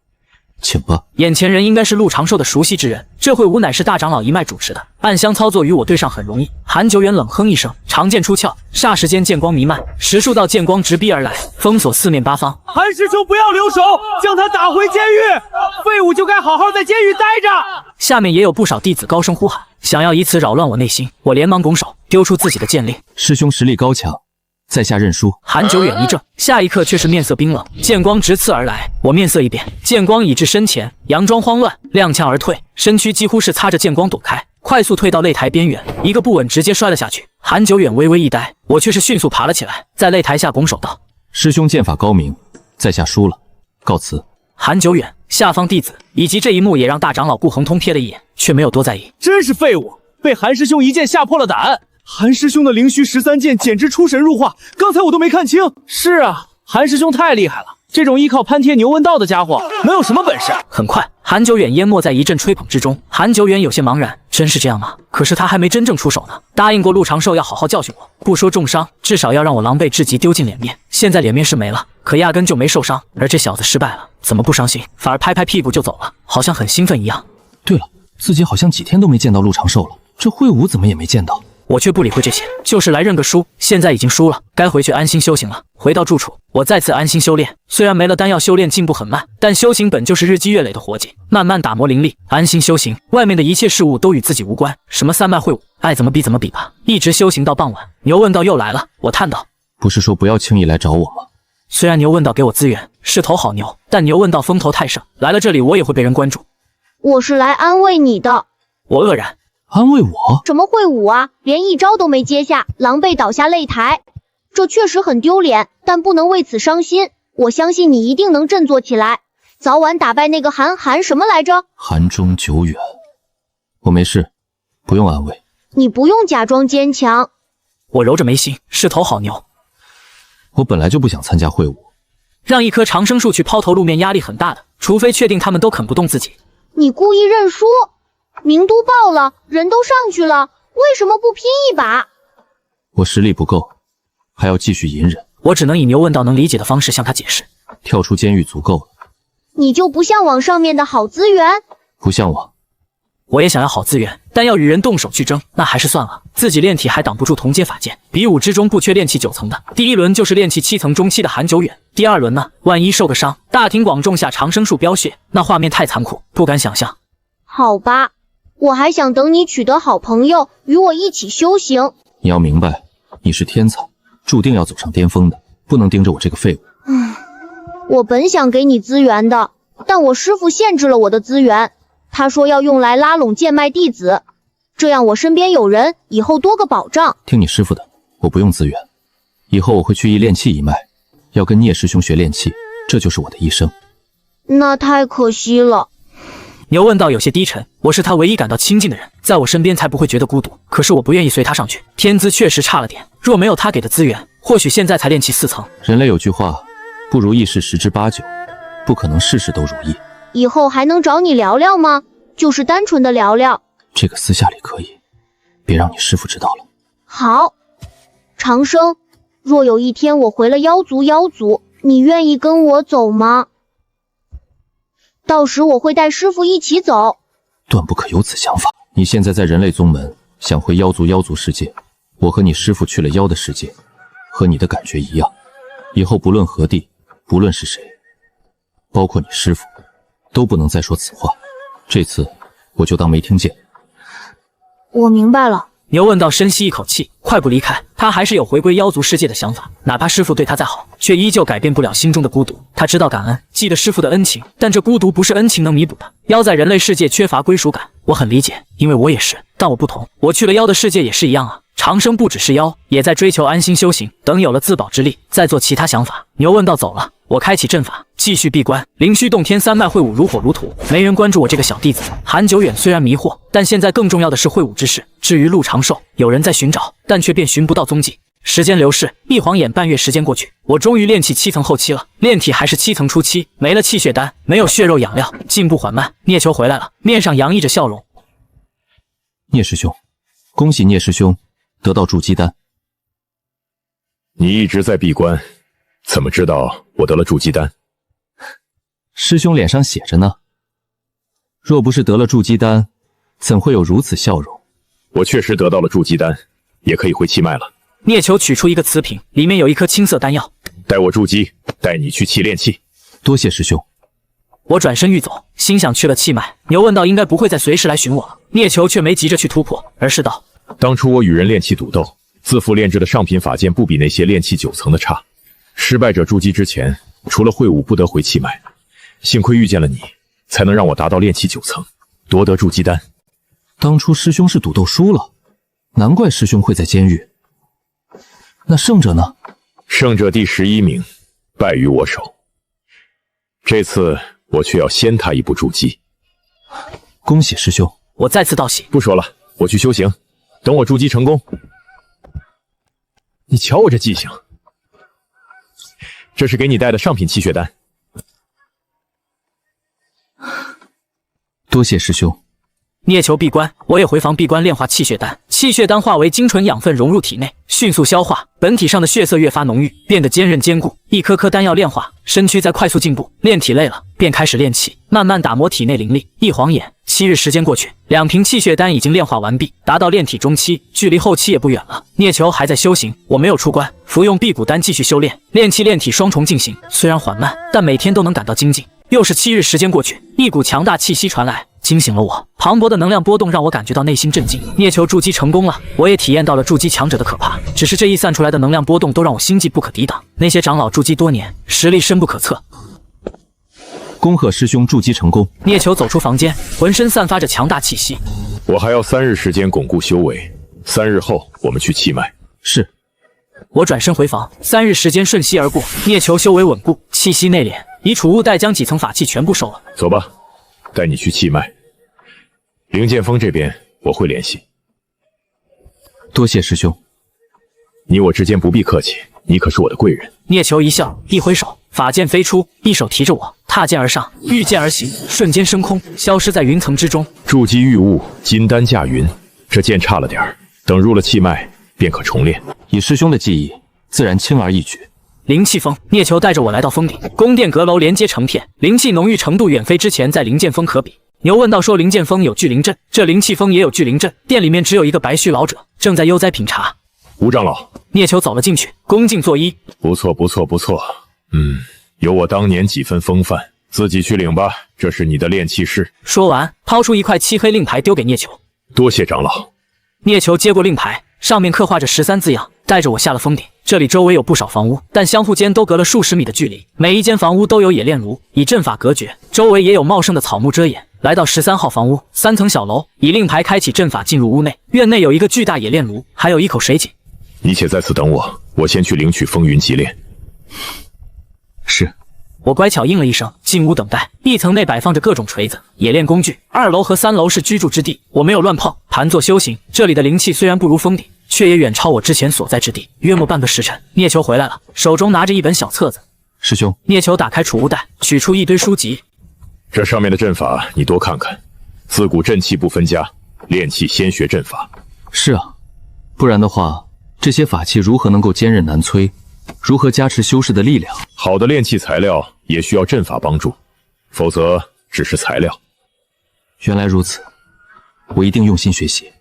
请吧。眼前人应该是陆长寿的熟悉之人，这会武乃是大长老一脉主持的，暗箱操作与我对上很容易。韩久远冷哼一声，长剑出鞘，霎时间剑光弥漫，10数道剑光直逼而来，封锁四面八方。韩师兄不要留手，将他打回监狱，废物就该好好在监狱待着。下面也有不少弟子高声呼喊，想要以此扰乱我内心。我连忙拱手，丢出自己的剑令：“师兄实力高强，在下认输。”韩久远一怔，下一刻却是面色冰冷，剑光直刺而来。我面色一变，剑光已至身前，佯装慌乱，踉跄而退，身躯几乎是擦着剑光躲开，快速退到擂台边缘，一个不稳直接摔了下去。韩久远微微一呆，我却是迅速爬了起来，在擂台下拱手道：“师兄剑法高明，在下输了，告辞。”韩久远、下方弟子以及这一幕也让大长老顾恒通瞥了一眼，却没有多在意。真是废物，被韩师兄一剑吓破了胆。韩师兄的灵虚13剑简直出神入化，刚才我都没看清。是啊，韩师兄太厉害了，这种依靠攀贴牛问道的家伙能有什么本事？很快，韩久远淹没在一阵吹捧之中。韩久远有些茫然，真是这样吗？可是他还没真正出手呢，答应过陆长寿要好好教训我，不说重伤，至少要让我狼狈至极，丢尽脸面。现在脸面是没了，可压根就没受伤。而这小子失败了，怎么不伤心，反而拍拍屁股就走了，好像很兴奋一样。对了，自己好像几天都没见到陆长寿了，这会武怎么也没见到。我却不理会这些，就是来认个输。现在已经输了，该回去安心修行了。回到住处，我再次安心修炼。虽然没了丹药，修炼进步很慢，但修行本就是日积月累的活计，慢慢打磨灵力，安心修行。外面的一切事物都与自己无关，什么三脉会武，爱怎么比怎么比吧。一直修行到傍晚，牛问道又来了。我叹道：“不是说不要轻易来找我吗？”虽然牛问道给我资源，是头好牛，但牛问道风头太盛，来了这里我也会被人关注。我是来安慰你的。我愕然。安慰我？什么会武啊，连一招都没接下，狼狈倒下擂台，这确实很丢脸，但不能为此伤心。我相信你一定能振作起来，早晚打败那个韩什么来着？韩中久远。我没事，不用安慰。你不用假装坚强。我揉着眉心，是头好牛。我本来就不想参加会武，让一棵长生树去抛头露面压力很大的，除非确定他们都啃不动自己。你故意认输？名都报了，人都上去了，为什么不拼一把？我实力不够，还要继续隐忍。我只能以牛问道能理解的方式向他解释。跳出监狱足够了。你就不向往上面的好资源？不向往。我也想要好资源，但要与人动手去争，那还是算了。自己炼体还挡不住同阶法剑，比武之中不缺炼气9层的。第一轮就是炼气7层中期的韩久远，第二轮呢，万一受个伤，大庭广众下长生树飙血，那画面太残酷，不敢想象。好吧，我还想等你取得好朋友，与我一起修行。你要明白，你是天才，注定要走上巅峰的，不能盯着我这个废物。我本想给你资源的，但我师父限制了我的资源。他说要用来拉拢剑脉弟子，这样我身边有人，以后多个保障。听你师父的，我不用资源。以后我会去炼气一脉，要跟聂师兄学炼气，这就是我的一生。那太可惜了。牛问道有些低沉，我是他唯一感到亲近的人，在我身边才不会觉得孤独。可是我不愿意随他上去，天资确实差了点，若没有他给的资源，或许现在才炼气4层。人类有句话，不如意事10之8九，不可能事事都如意。以后还能找你聊聊吗？就是单纯的聊聊。这个私下里可以，别让你师父知道了。好，长生，若有一天我回了妖族，你愿意跟我走吗？到时我会带师父一起走。断不可有此想法。你现在在人类宗门，想回妖族世界，我和你师父去了妖的世界，和你的感觉一样。以后不论何地，不论是谁，包括你师父，都不能再说此话。这次我就当没听见。我明白了。牛问道深吸一口气，快步离开。他还是有回归妖族世界的想法，哪怕师父对他再好，却依旧改变不了心中的孤独。他知道感恩，记得师父的恩情，但这孤独不是恩情能弥补的。妖在人类世界缺乏归属感，我很理解，因为我也是。但我不同，我去了妖的世界也是一样啊。长生不只是妖，也在追求安心修行，等有了自保之力，再做其他想法。牛问道走了，我开启阵法，继续闭关。灵虚洞天3脉会武如火如荼，没人关注我这个小弟子。韩久远虽然迷惑，但现在更重要的是会武之事。至于陆长寿，有人在寻找，但却便寻不到踪迹。时间流逝，一晃眼半月时间过去，我终于炼气7层后期了。炼体还是7层初期，没了气血丹，没有血肉养料，进步缓慢。聂球回来了，面上洋溢着笑容。聂师兄，恭喜聂师兄得到筑基丹。你一直在闭关，怎么知道我得了筑基丹？师兄脸上写着呢。若不是得了筑基丹，怎会有如此笑容？我确实得到了筑基丹，也可以回气脉了。聂球取出一个瓷瓶，里面有一颗青色丹药。待我筑基，带你去气炼气。多谢师兄。我转身欲走，心想去了气脉，牛问道应该不会再随时来寻我了。聂球却没急着去突破，而是道：当初我与人炼气赌斗，自负炼制的上品法剑不比那些炼气9层的差。失败者筑基之前，除了会武不得回气脉。幸亏遇见了你，才能让我达到炼气9层，夺得筑基丹。当初师兄是赌斗输了，难怪师兄会在监狱。那胜者呢？胜者第11名，败于我手。这次我却要先他一步筑基。恭喜师兄！我再次道喜。不说了，我去修行，等我筑基成功。你瞧我这记性，这是给你带的上品气血丹。多谢师兄。聂球闭关，我也回房闭关炼化气血丹。气血丹化为精纯养分融入体内，迅速消化，本体上的血色越发浓郁，变得坚韧坚固。一颗颗丹药炼化，身躯在快速进步。炼体累了，便开始炼气，慢慢打磨体内灵力。一晃眼，7日时间过去，2瓶气血丹已经炼化完毕，达到炼体中期，距离后期也不远了。聂球还在修行，我没有出关，服用辟谷丹继续修炼，炼气炼体双重进行，虽然缓慢，但每天都能感到精进。又是7日时间过去，一股强大气息传来，惊醒了我。磅礴的能量波动让我感觉到内心震惊。聂球筑基成功了，我也体验到了筑基强者的可怕。只是这一散出来的能量波动都让我心悸不可抵挡。那些长老筑基多年，实力深不可测。恭贺师兄筑基成功。聂球走出房间，浑身散发着强大气息。我还要3日时间巩固修为，3日后我们去气脉。是。我转身回房，3日时间瞬息而过。聂球修为稳固，气息内敛，以储物袋将几层法器全部收了。走吧，带你去气脉。灵剑锋这边我会联系。多谢师兄。你我之间不必客气，你可是我的贵人。聂球一笑，一挥手，法剑飞出，一手提着我，踏剑而上，御剑而行，瞬间升空，消失在云层之中。筑基御物，金丹驾云，这剑差了点儿，等入了气脉便可重练。以师兄的技艺，自然轻而易举。灵气峰，聂球带着我来到峰顶，宫殿阁楼连接成片，灵气浓郁程度远非之前在灵剑峰可比。牛问道说灵剑峰有聚灵阵，这灵气峰也有聚灵阵。店里面只有一个白须老者正在悠哉品茶。吴长老，聂球走了进去，恭敬作揖。不错，不错，不错。有我当年几分风范，自己去领吧。这是你的炼气室。说完，抛出一块漆黑令牌丢给聂球。多谢长老。聂球接过令牌，上面刻画着13字样，带着我下了峰顶。这里周围有不少房屋，但相互间都隔了数十米的距离，每一间房屋都有冶炼炉，以阵法隔绝，周围也有茂盛的草木遮掩。来到13号房屋，3层小楼，以令牌开启阵法进入屋内。院内有一个巨大冶炼炉，还有一口水井。你且在此等我，我先去领取风云极炼。是。我乖巧应了一声，进屋等待。1层内摆放着各种锤子、冶炼工具，2楼和3楼是居住之地，我没有乱碰，盘坐修行。这里的灵气虽然不如峰顶，却也远超我之前所在之地。约莫半个时辰，聂球回来了，手中拿着一本小册子。师兄，聂球打开储物袋，取出一堆书籍。这上面的阵法你多看看，自古阵气不分家，炼气先学阵法。是啊，不然的话，这些法器如何能够坚韧难摧？如何加持修士的力量？好的炼气材料也需要阵法帮助，否则只是材料。原来如此，我一定用心学习。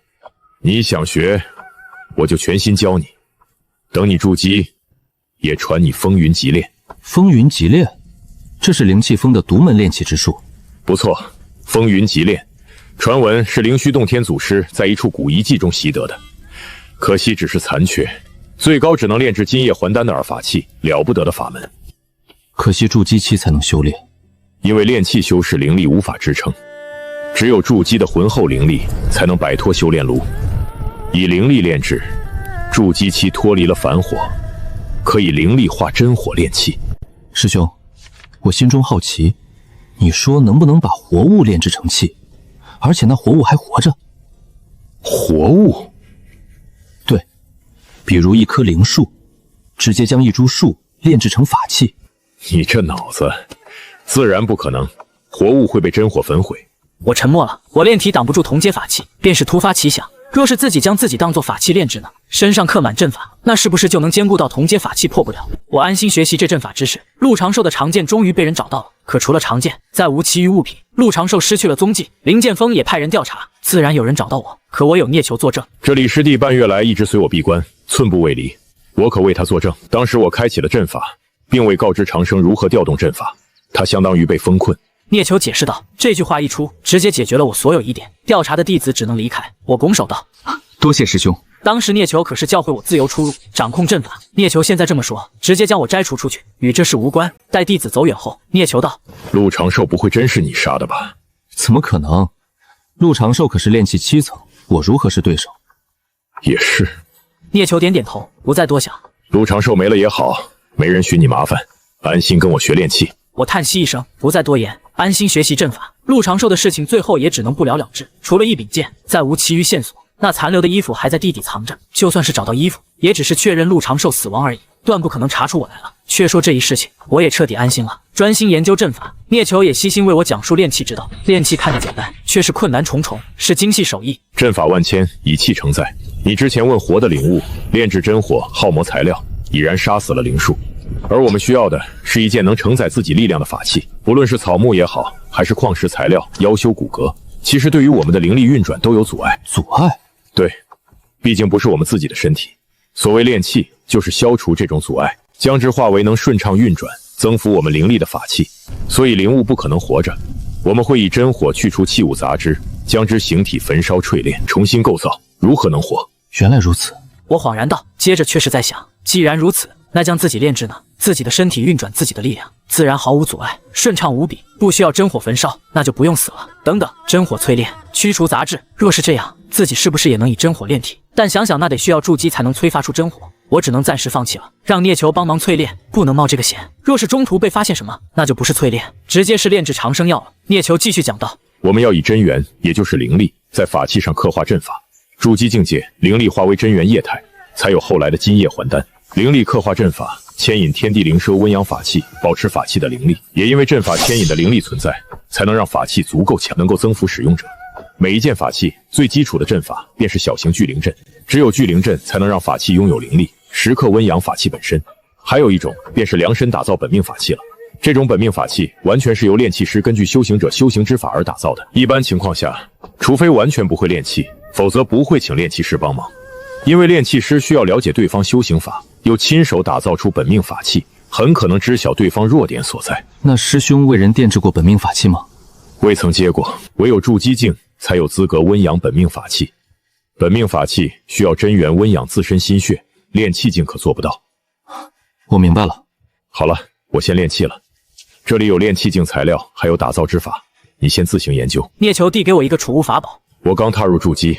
你想学，我就全心教你。等你筑基，也传你风云极炼。风云极炼，这是灵气峰的独门炼气之术。不错，风云极炼，传闻是灵虚洞天祖师在一处古遗迹中习得的，可惜只是残缺。最高只能炼制金叶还丹的二法器，了不得的法门。可惜筑基期才能修炼，因为炼气修士灵力无法支撑，只有筑基的浑厚灵力才能摆脱修炼炉。以灵力炼制，筑基期脱离了凡火，可以灵力化真火炼气。师兄，我心中好奇，你说能不能把活物炼制成气，而且那活物还活着？活物？对。比如一棵灵树，直接将一株树炼制成法器。你这脑子，自然不可能，活物会被真火焚毁。我沉默了，我炼体挡不住同阶法器，便是突发奇想，若是自己将自己当作法器炼制呢？身上刻满阵法，那是不是就能兼顾到同阶法器破不了？我安心学习这阵法知识。陆长寿的长剑终于被人找到了，可除了长剑，再无其余物品。陆长寿失去了踪迹，灵剑锋也派人调查，自然有人找到我。可我有聂球作证，这李师弟半月来一直随我闭关，寸步未离，我可为他作证。当时我开启了阵法，并未告知长生如何调动阵法，他相当于被封困。聂球解释道，这句话一出，直接解决了我所有疑点。调查的弟子只能离开。我拱手道，多谢师兄。当时聂球可是教会我自由出入，掌控阵法。聂球现在这么说，直接将我摘除出去，与这事无关。待弟子走远后，聂球道，陆长寿不会真是你杀的吧？怎么可能？陆长寿可是炼气7层，我如何是对手？也是。聂球点点头，不再多想。陆长寿没了也好，没人寻你麻烦，安心跟我学炼气。我叹息一声，不再多言，安心学习阵法。陆长寿的事情最后也只能不了了之，除了一柄剑，再无其余线索。那残留的衣服还在地底藏着，就算是找到衣服，也只是确认陆长寿死亡而已，断不可能查出我来了。却说这一事情，我也彻底安心了，专心研究阵法。聂球也悉心为我讲述炼气之道。炼气看着简单，却是困难重重，是精细手艺。阵法万千，以气承载。你之前问活的灵物，炼制真火，耗磨材料，已然杀死了灵树。而我们需要的是一件能承载自己力量的法器，不论是草木也好，还是矿石材料、妖修骨骼，其实对于我们的灵力运转都有阻碍。阻碍？对，毕竟不是我们自己的身体。所谓炼气，就是消除这种阻碍，将之化为能顺畅运转、增幅我们灵力的法器。所以灵物不可能活着，我们会以真火去除器物杂质，将之形体焚烧淬炼，重新构造，如何能活？原来如此。我恍然道，接着却是在想，既然如此，那将自己炼制呢？自己的身体运转自己的力量，自然毫无阻碍，顺畅无比，不需要真火焚烧，那就不用死了。等等，真火淬炼，驱除杂质，若是这样，自己是不是也能以真火炼体？但想想那得需要筑基才能催发出真火，我只能暂时放弃了，让聂球帮忙淬炼，不能冒这个险。若是中途被发现什么，那就不是淬炼，直接是炼制长生药了。聂球继续讲道，我们要以真元，也就是灵力，在法器上刻画阵法，筑基境界，灵力化为真元液态，才有后来的金叶还丹。灵力刻画阵法，牵引天地灵蛇温阳法器，保持法器的灵力。也因为阵法牵引的灵力存在，才能让法器足够强，能够增幅使用者。每一件法器最基础的阵法便是小型聚灵阵，只有聚灵阵才能让法器拥有灵力，时刻温养法器本身。还有一种便是量身打造本命法器了。这种本命法器完全是由炼器师根据修行者修行之法而打造的。一般情况下，除非完全不会炼器，否则不会请炼器师帮忙。因为炼器师需要了解对方修行法，又亲手打造出本命法器，很可能知晓对方弱点所在。那师兄为人炼制过本命法器吗？未曾接过，唯有筑基境才有资格温养本命法器。本命法器需要真元温养自身心血，炼器境可做不到。我明白了。好了，我先炼器了。这里有炼器境材料，还有打造之法，你先自行研究。聂球递给我一个储物法宝。我刚踏入筑基，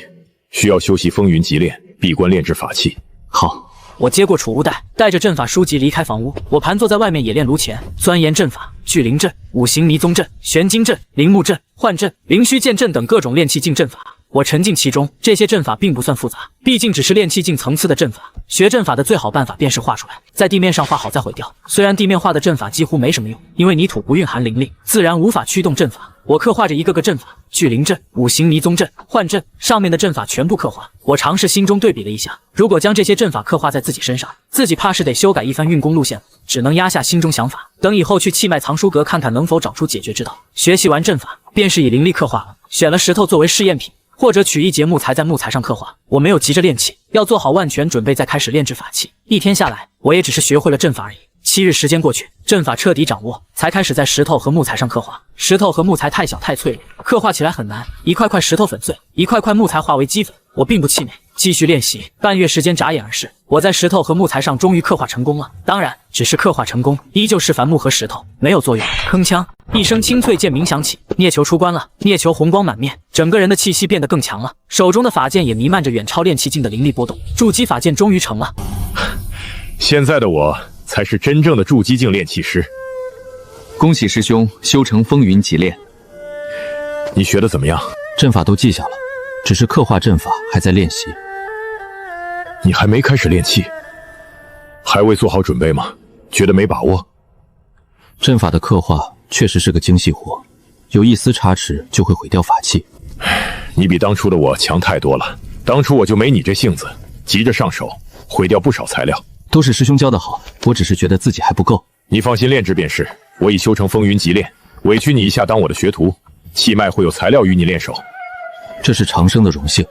需要修习风云极炼，闭关炼制法器。好。我接过储物袋，带着阵法书籍离开房屋。我盘坐在外面冶炼炉前，钻研阵法、聚灵阵、五行迷踪阵、玄金阵、灵木阵、幻阵、灵虚剑阵等各种炼器境阵法。我沉浸其中，这些阵法并不算复杂，毕竟只是炼器境层次的阵法。学阵法的最好办法便是画出来，在地面上画好再毁掉。虽然地面画的阵法几乎没什么用，因为泥土不蕴含灵力，自然无法驱动阵法。我刻画着一个个阵法，聚灵阵、五行迷踪阵、幻阵，上面的阵法全部刻画。我尝试心中对比了一下，如果将这些阵法刻画在自己身上，自己怕是得修改一番运功路线了，只能压下心中想法，等以后去气脉藏书阁看看能否找出解决之道。学习完阵法，便是以灵力刻画了，选了石头作为试验品，或者取一节木材在木材上刻画。我没有急着炼器，要做好万全准备再开始炼制法器。一天下来，我也只是学会了阵法而已。7日时间过去，阵法彻底掌握，才开始在石头和木材上刻画。石头和木材太小太脆弱，刻画起来很难。一块块石头粉碎，一块块木材化为齑粉。我并不气馁，继续练习。半月时间眨眼而逝，我在石头和木材上终于刻画成功了。当然，只是刻画成功，依旧是凡木和石头，没有作用。铿锵，一声清脆剑鸣响起，聂球出关了。聂球红光满面，整个人的气息变得更强了，手中的法剑也弥漫着远超炼器境的灵力波动。筑基法剑终于成了。现在的我才是真正的筑基境炼器师。恭喜师兄修成风云极炼。你学的怎么样？阵法都记下了，只是刻画阵法还在练习。你还没开始炼器，还未做好准备吗？觉得没把握？阵法的刻画确实是个精细活，有一丝差池就会毁掉法器。你比当初的我强太多了，当初我就没你这性子，急着上手，毁掉不少材料。都是师兄教的好，我只是觉得自己还不够。你放心炼制便是，我已修成风云极炼，委屈你一下当我的学徒，气脉会有材料与你练手。这是长生的荣幸，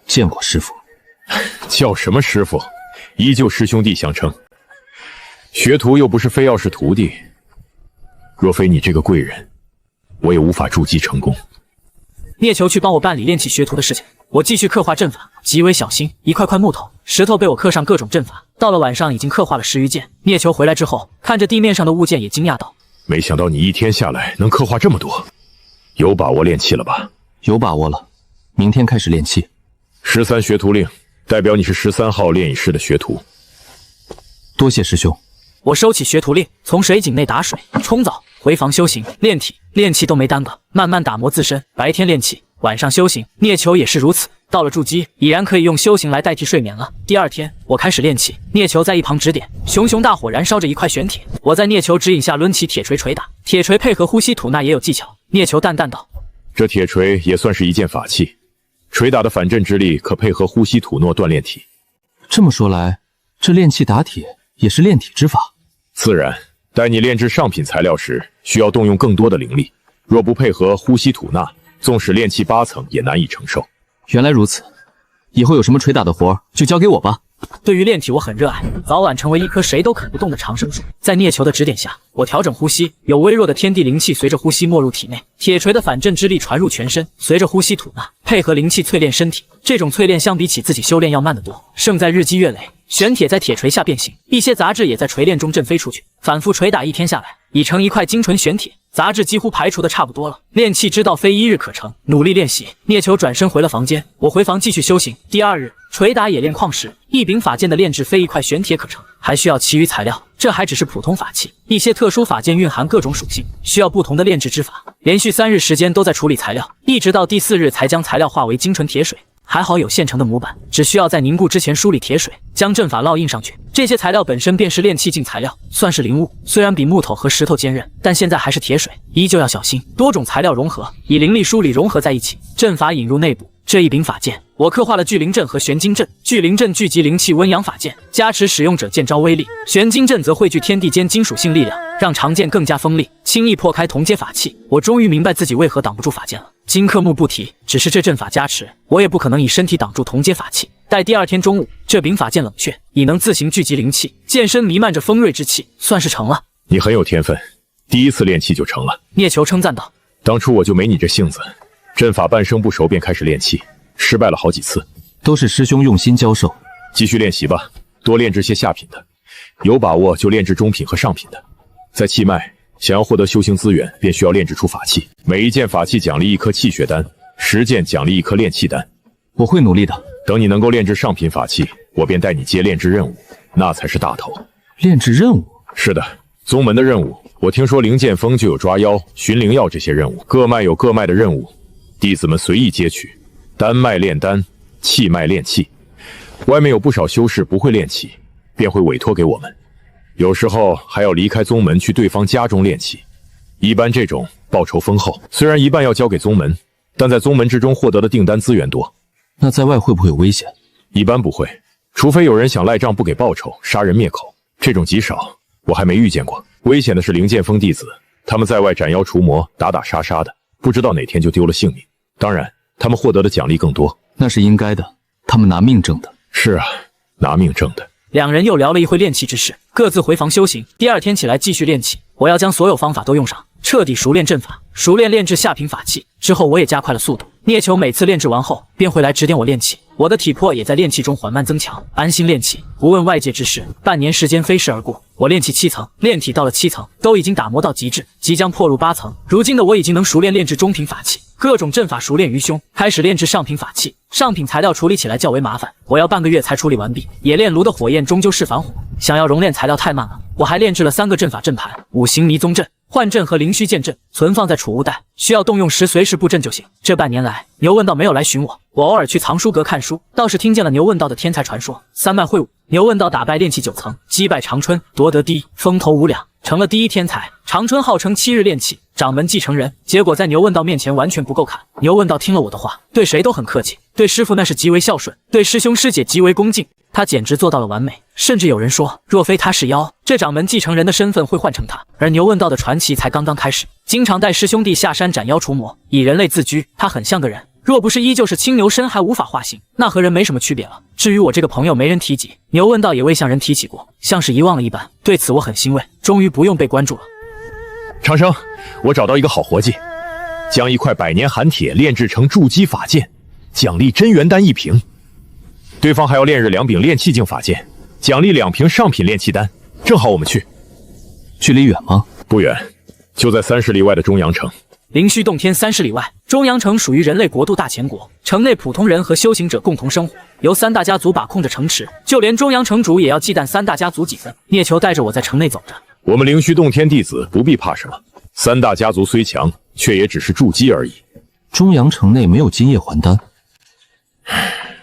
见过师父。叫什么师父，依旧师兄弟相称。学徒又不是非要是徒弟，若非你这个贵人，我也无法筑基成功。聂球去帮我办理炼器学徒的事情，我继续刻画阵法，极为小心，一块块木头、石头被我刻上各种阵法。到了晚上，已经刻画了10余件。聂球回来之后，看着地面上的物件，也惊讶道：“没想到你一天下来能刻画这么多，有把握炼器了吧？”有把握了，明天开始炼器。13学徒令，代表你是13号炼乙师的学徒。多谢师兄。我收起学徒令，从水井内打水、冲澡，回房修行、炼体、炼器都没耽搁，慢慢打磨自身。白天炼器，晚上修行。聂球也是如此。到了筑基，已然可以用修行来代替睡眠了。第二天，我开始炼器，聂球在一旁指点。熊熊大火燃烧着一块玄铁，我在聂球指引下抡起铁锤捶打。铁锤配合呼吸吐纳也有技巧。聂球淡淡道：“这铁锤也算是一件法器，锤打的反震之力可配合呼吸吐诺锻炼体。”这么说来，这炼器打铁也是炼体之法。自然，待你炼制上品材料时，需要动用更多的灵力，若不配合呼吸吐纳，纵使炼器8层也难以承受。原来如此，以后有什么捶打的活就交给我吧。对于炼体我很热爱，早晚成为一棵谁都啃不动的长生树。在聂球的指点下，我调整呼吸，有微弱的天地灵气随着呼吸没入体内，铁锤的反震之力传入全身，随着呼吸吐纳，配合灵气淬炼身体。这种淬炼相比起自己修炼要慢得多，胜在日积月累。玄铁在铁锤下变形，一些杂质也在锤炼中震飞出去。反复捶打一天下来，已成一块精纯玄铁，杂质几乎排除的差不多了。炼器之道非一日可成，努力练习。聂球转身回了房间，我回房继续修行。第2日，捶打冶炼矿石，一柄法剑的炼制非一块玄铁可成，还需要其余材料。这还只是普通法器，一些特殊法剑蕴含各种属性，需要不同的炼制之法。连续3日时间都在处理材料，一直到第4日才将材料化为精纯铁水。还好有现成的模板，只需要在凝固之前梳理铁水，将阵法烙印上去。这些材料本身便是炼器境材料，算是灵物。虽然比木头和石头坚韧，但现在还是铁水，依旧要小心。多种材料融合，以灵力梳理融合在一起，阵法引入内部。这一柄法剑，我刻画了聚灵阵和玄金阵。聚灵阵聚集灵气温阳法剑，加持使用者剑招威力；玄金阵则汇聚天地间金属性力量，让长剑更加锋利，轻易破开同阶法器。我终于明白自己为何挡不住法剑了。金克木不提，只是这阵法加持，我也不可能以身体挡住同阶法器。待第二天中午，这柄法剑冷却，已能自行聚集灵气，剑身弥漫着锋锐之气，算是成了。你很有天分，第一次练气就成了。聂球称赞道：“当初我就没你这性子。”阵法半生不熟便开始练气，失败了好几次，都是师兄用心教授。继续练习吧，多炼制些下品的，有把握就炼制中品和上品的。在气脉，想要获得修行资源，便需要炼制出法器。每一件法器奖励1颗气血丹，10件奖励1颗炼气丹。我会努力的。等你能够炼制上品法器，我便带你接炼制任务，那才是大头。炼制任务？是的，宗门的任务。我听说灵剑锋就有抓妖、寻灵药这些任务，各脉有各脉的任务。弟子们随意接取，丹脉炼丹，气脉炼气。外面有不少修士不会炼气，便会委托给我们。有时候还要离开宗门去对方家中炼气。一般这种报酬丰厚，虽然一半要交给宗门，但在宗门之中获得的订单资源多。那在外会不会有危险？一般不会，除非有人想赖账不给报酬，杀人灭口，这种极少，我还没遇见过。危险的是灵剑锋弟子，他们在外斩妖除魔，打打杀杀的，不知道哪天就丢了性命。当然，他们获得的奖励更多，那是应该的。他们拿命挣的。是啊，拿命挣的。两人又聊了一会炼气之事，各自回房修行。第二天起来继续炼气，我要将所有方法都用上，彻底熟练阵法，熟练炼制下品法器。之后我也加快了速度。聂球每次炼制完后，便会来指点我炼气，我的体魄也在炼气中缓慢增强，安心炼气，不问外界之事。半年时间飞逝而过，我炼气7层，炼体到了7层，都已经打磨到极致，即将破入8层。如今的我已经能熟练炼制中品法器，各种阵法熟练于胸，开始炼制上品法器。上品材料处理起来较为麻烦，我要半个月才处理完毕。冶炼炉的火焰终究是反火，想要熔炼材料太慢了。我还炼制了3个阵法阵盘，5行迷踪阵、幻阵和灵虚剑阵，存放在储物袋，需要动用时随时布阵就行。这半年来，牛问道没有来寻我，我偶尔去藏书阁看书，倒是听见了牛问道的天才传说。3脉会武，牛问道打败炼气9层，击败长春，夺得第一，风头无两，成了第一天才。长春号称7日炼气，掌门继承人，结果在牛问道面前完全不够看。牛问道听了我的话，对谁都很客气，对师傅那是极为孝顺，对师兄师姐极为恭敬。他简直做到了完美，甚至有人说，若非他是妖，这掌门继承人的身份会换成他。而牛问道的传奇才刚刚开始，经常带师兄弟下山斩妖除魔，以人类自居，他很像个人。若不是依旧是青牛身还无法化形，那和人没什么区别了。至于我这个朋友没人提及，牛问道也未向人提起过，像是遗忘了一般。对此我很欣慰，终于不用被关注了。长生，我找到一个好活计，将1块百年寒铁炼制成筑基法剑，奖励真元丹1瓶。对方还要炼制2柄炼气境法剑，奖励2瓶上品炼气丹。正好我们去。距离远吗？不远，就在30里外的中阳城。灵虚洞天30里外，中阳城属于人类国度大前国，城内普通人和修行者共同生活，由3大家族把控着城池，就连中阳城主也要忌惮3大家族几分。聂球带着我在城内走着，我们灵虚洞天弟子不必怕什么，3大家族虽强，却也只是筑基而已。中阳城内没有金叶还丹？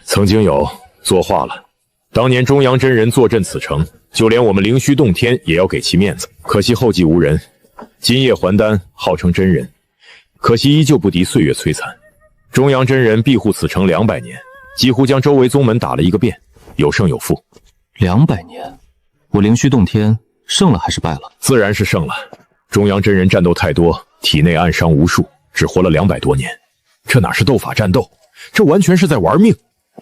曾经有，作化了。当年中阳真人坐镇此城，就连我们灵虚洞天也要给其面子，可惜后继无人。金叶还丹号称真人，可惜依旧不敌岁月摧残。中阳真人庇护此城200年，几乎将周围宗门打了一个遍，有胜有负。200年，我灵虚洞天胜了还是败了？自然是胜了。中阳真人战斗太多，体内暗伤无数，只活了200多年。这哪是斗法战斗，这完全是在玩命。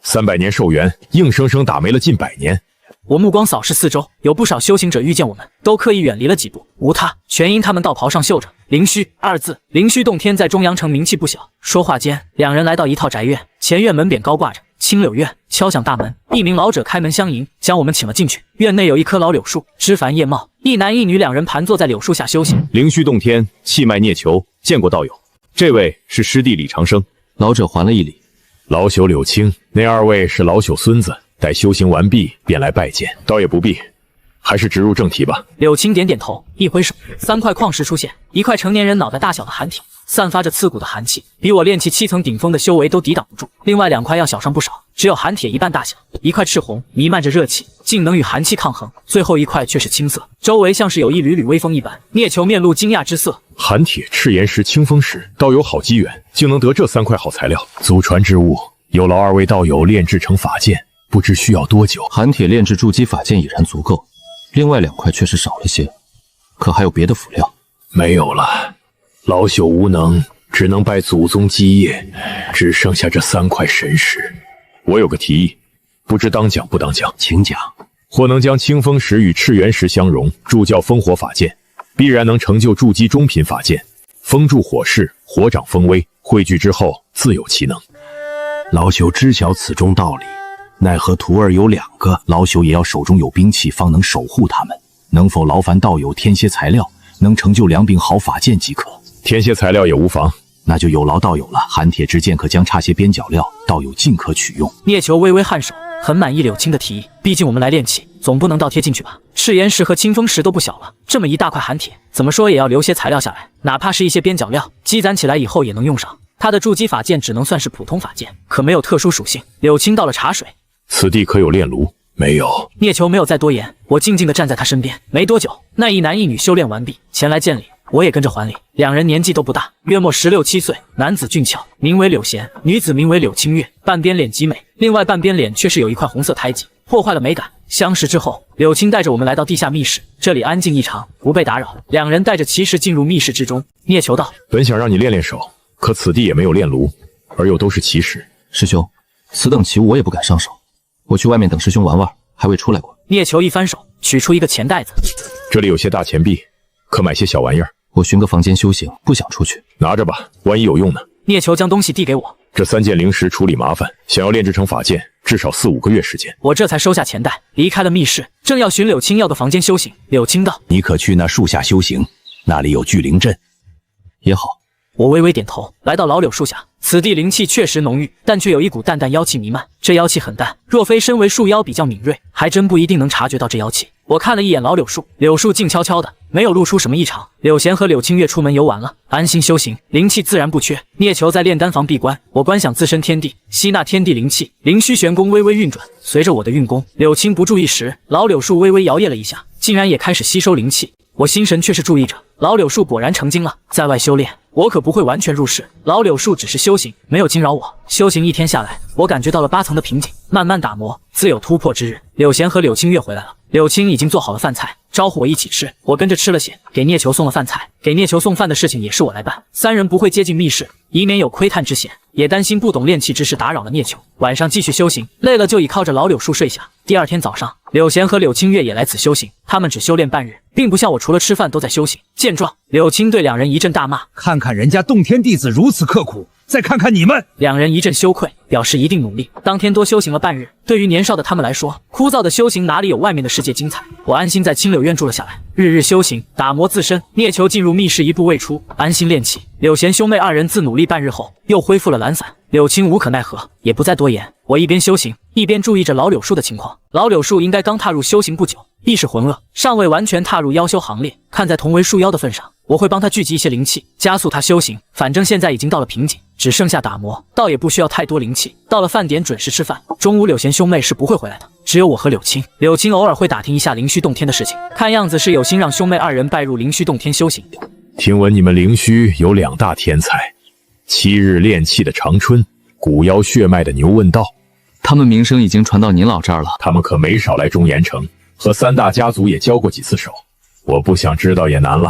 300年寿元，硬生生打没了近100年。我目光扫视四周，有不少修行者遇见我们，都刻意远离了几步。无他，全因他们道袍上绣着“灵虚”2字。灵虚洞天在中阳城名气不小。说话间，两人来到一套宅院，前院门匾高挂着“青柳院”，敲响大门，一名老者开门相迎，将我们请了进去。院内有一棵老柳树，枝繁叶茂，一男一女2人盘坐在柳树下修行。灵虚洞天，气脉聂球，见过道友。这位是师弟李长生。老者还了一礼。老朽柳青，那2位是老朽孙子，待修行完毕便来拜见。倒也不必，还是直入正题吧。柳青点点头，一挥手，3块矿石出现，一块成年人脑袋大小的寒铁，散发着刺骨的寒气，比我练气7层顶峰的修为都抵挡不住。另外2块要小上不少，只有寒铁一半大小，一块赤红，弥漫着热气，竟能与寒气抗衡。最后一块却是青色，周围像是有一缕缕微风一般。聂球面露惊讶之色，寒铁、赤岩石、清风石，道友好机缘，竟能得这3块好材料。祖传之物，有劳2位道友炼制成法剑，不知需要多久。寒铁炼制筑基法剑已然足够，另外2块确实少了些，可还有别的辅料？没有了，老朽无能，只能拜祖宗基业，只剩下这3块神石。我有个提议，不知当讲不当讲？请讲。或能将清风石与赤元石相融，铸教烽火法剑，必然能成就筑基中品法剑。风助火势，火长风威，汇聚之后自有其能。老朽知晓此中道理，奈何徒儿有2个，老朽也要手中有兵器，方能守护他们。能否劳烦道友添些材料，能成就2柄好法剑即可？添些材料也无妨。那就有劳道友了。寒铁之剑可将差些边角料，道友尽可取用。聂球微微颔首，很满意柳青的提议。毕竟我们来练气，总不能倒贴进去吧？赤岩石和清风石都不小了，这么一大块寒铁，怎么说也要留些材料下来，哪怕是一些边角料，积攒起来以后也能用上。他的筑基法剑只能算是普通法剑，可没有特殊属性。柳青倒了茶水，此地可有炼炉？没有。聂球没有再多言，我静静地站在他身边。没多久，那一男一女修炼完毕，前来见礼。我也跟着还礼。2人年纪都不大，约莫16、17岁，男子俊俏，名为柳贤，女子名为柳清月，半边脸极美，另外半边脸却是有一块红色胎记，破坏了美感。相识之后，柳青带着我们来到地下密室，这里安静异常，不被打扰。2人带着骑士进入密室之中。聂球道：本想让你练练手，可此地也没有炼炉，而又都是骑士。师兄，此等奇物我也不敢上手，我去外面等师兄玩玩，还未出来过。聂球一翻手，取出一个钱袋子，这里有些大钱币，可买些小玩意儿。我寻个房间修行，不想出去。拿着吧，万一有用呢？聂球将东西递给我。这3件灵石处理麻烦，想要炼制成法剑，至少4、5个月时间。我这才收下钱袋，离开了密室，正要寻柳青要的房间修行。柳青道：你可去那树下修行，那里有聚灵阵。也好。我微微点头，来到老柳树下。此地灵气确实浓郁，但却有一股淡淡妖气弥漫。这妖气很淡，若非身为树妖比较敏锐，还真不一定能察觉到这妖气。我看了一眼老柳树，柳树静悄悄的，没有露出什么异常。柳贤和柳清月出门游玩了，安心修行，灵气自然不缺。聂球在炼丹房闭关，我观想自身天地，吸纳天地灵气，灵虚玄功微微运转。随着我的运功，柳青不注意时，老柳树微微摇曳了一下，竟然也开始吸收灵气。我心神却是注意着，老柳树果然成精了。在外修炼，我可不会完全入世，老柳树只是修行，没有惊扰我。修行1天下来，我感觉到了8层的瓶颈，慢慢打磨，自有突破之日。柳贤和柳清月回来了，柳青已经做好了饭菜，招呼我一起吃，我跟着吃了些，给聂球送了饭菜。给聂球送饭的事情也是我来办，3人不会接近密室，以免有窥探之嫌，也担心不懂炼气之事打扰了聂球。晚上继续修行，累了就倚靠着老柳树睡下。第2天早上，柳贤和柳清月也来此修行，他们只修炼半日，并不像我除了吃饭都在修行。见状，柳青对2人一阵大骂：看看人家洞天弟子如此刻苦，再看看你们。2人一阵羞愧，表示一定努力。当天多修行了半日，对于年少的他们来说，枯燥的修行哪里有外面的世界精彩。我安心在青柳院住了下来，日日修行，打磨自身。聂球进入密室一步未出，安心练气。柳贤兄妹2人自努力半日后，又恢复了懒散。柳青无可奈何，也不再多言。我一边修行，一边注意着老柳树的情况。老柳树应该刚踏入修行不久，意识浑噩，尚未完全踏入妖修行列。看在同为树妖的份上，我会帮他聚集一些灵气，加速他修行。反正现在已经到了瓶颈，只剩下打磨，倒也不需要太多灵气。到了饭点准时吃饭，中午柳贤兄妹是不会回来的，只有我和柳青。柳青偶尔会打听一下灵虚洞天的事情，看样子是有心让兄妹2人拜入灵虚洞天修行。听闻你们灵虚有2大天才，7日炼气的长春，古妖血脉的牛问道。他们名声已经传到您老这儿了。他们可没少来中岩城，和3大家族也交过几次手。我不想知道也难了，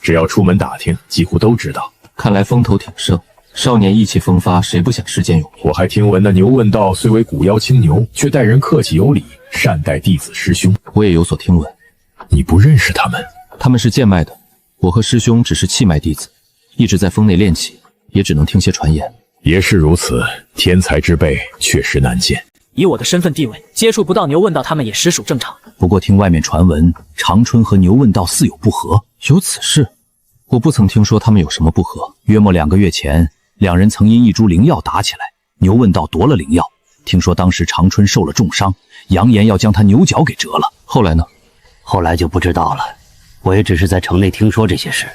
只要出门打听，几乎都知道。看来风头挺盛，少年意气风发，谁不想世间有名？我还听闻那牛问道虽为古妖青牛，却待人客气有礼，善待弟子师兄。我也有所听闻。你不认识他们？他们是剑脉的，我和师兄只是气脉弟子，一直在峰内练气，也只能听些传言。也是如此，天才之辈确实难见。以我的身份地位，接触不到牛问道他们也实属正常。不过听外面传闻，长春和牛问道似有不和。有此事？我不曾听说他们有什么不和。约莫2个月前，2人曾因一株灵药打起来，牛问道夺了灵药。听说当时长春受了重伤，扬言要将他牛角给折了。后来呢？后来就不知道了，我也只是在城内听说这些事。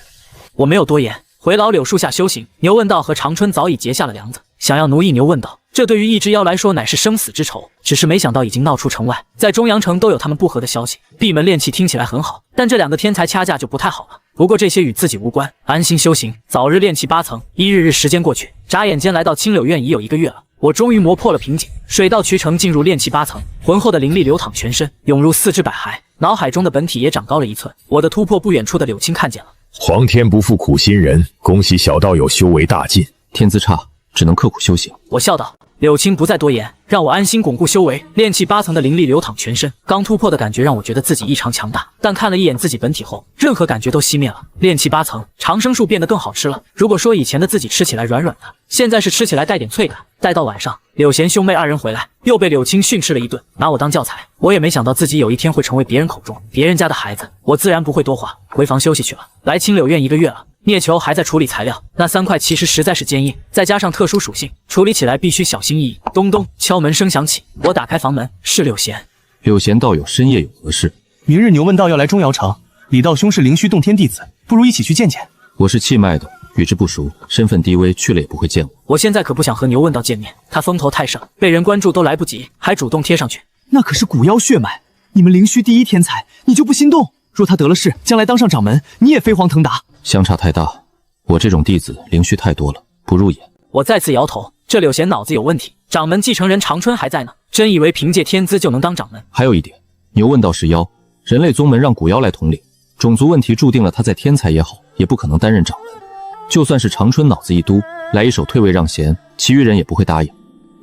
我没有多言，回老柳树下修行。牛问道和长春早已结下了梁子，想要奴役牛问道。这对于一只妖来说乃是生死之仇，只是没想到已经闹出城外，在中阳城都有他们不和的消息。闭门炼气听起来很好，但这两个天才掐架就不太好了。不过这些与自己无关，安心修行，早日炼气8层。日时间过去，眨眼间来到青柳院已有1个月了。我终于磨破了瓶颈，水到渠成进入炼气8层，浑厚的灵力流淌全身，涌入4肢百骸，脑海中的本体也长高了1寸。我的突破，不远处的柳青看见了。皇天不负苦心人，恭喜小道友修为大进。天资差，只能刻苦修行。我笑道。柳青不再多言，让我安心巩固修为。炼气8层的灵力流淌全身，刚突破的感觉让我觉得自己异常强大。但看了一眼自己本体后，任何感觉都熄灭了。炼气8层，长生树变得更好吃了。如果说以前的自己吃起来软软的，现在是吃起来带点脆感。待到晚上，柳贤兄妹2人回来，又被柳青训斥了一顿，拿我当教材。我也没想到自己有一天会成为别人口中别人家的孩子，我自然不会多话，回房休息去了。来青柳院1个月了。聂球还在处理材料，那3块其实实在是坚硬，再加上特殊属性，处理起来必须小心翼翼。咚咚，敲门声响起，我打开房门，是柳贤。柳贤道友深夜有何事？明日牛问道要来中瑶城，李道兄是灵虚洞天弟子，不如一起去见见。我是气脉的，与之不熟，身份低微，去了也不会见我。我现在可不想和牛问道见面，他风头太盛，被人关注都来不及，还主动贴上去。那可是古妖血脉，你们灵虚第一天才，你就不心动？若他得了势，将来当上掌门，你也飞黄腾达。相差太大，我这种弟子灵虚太多了，不入眼。我再次摇头，这柳贤脑子有问题。掌门继承人长春还在呢，真以为凭借天资就能当掌门？还有一点，牛问道是妖，人类宗门让古妖来统领，种族问题注定了他在天才也好，也不可能担任掌门。就算是长春脑子一嘟，来一手退位让贤，其余人也不会答应。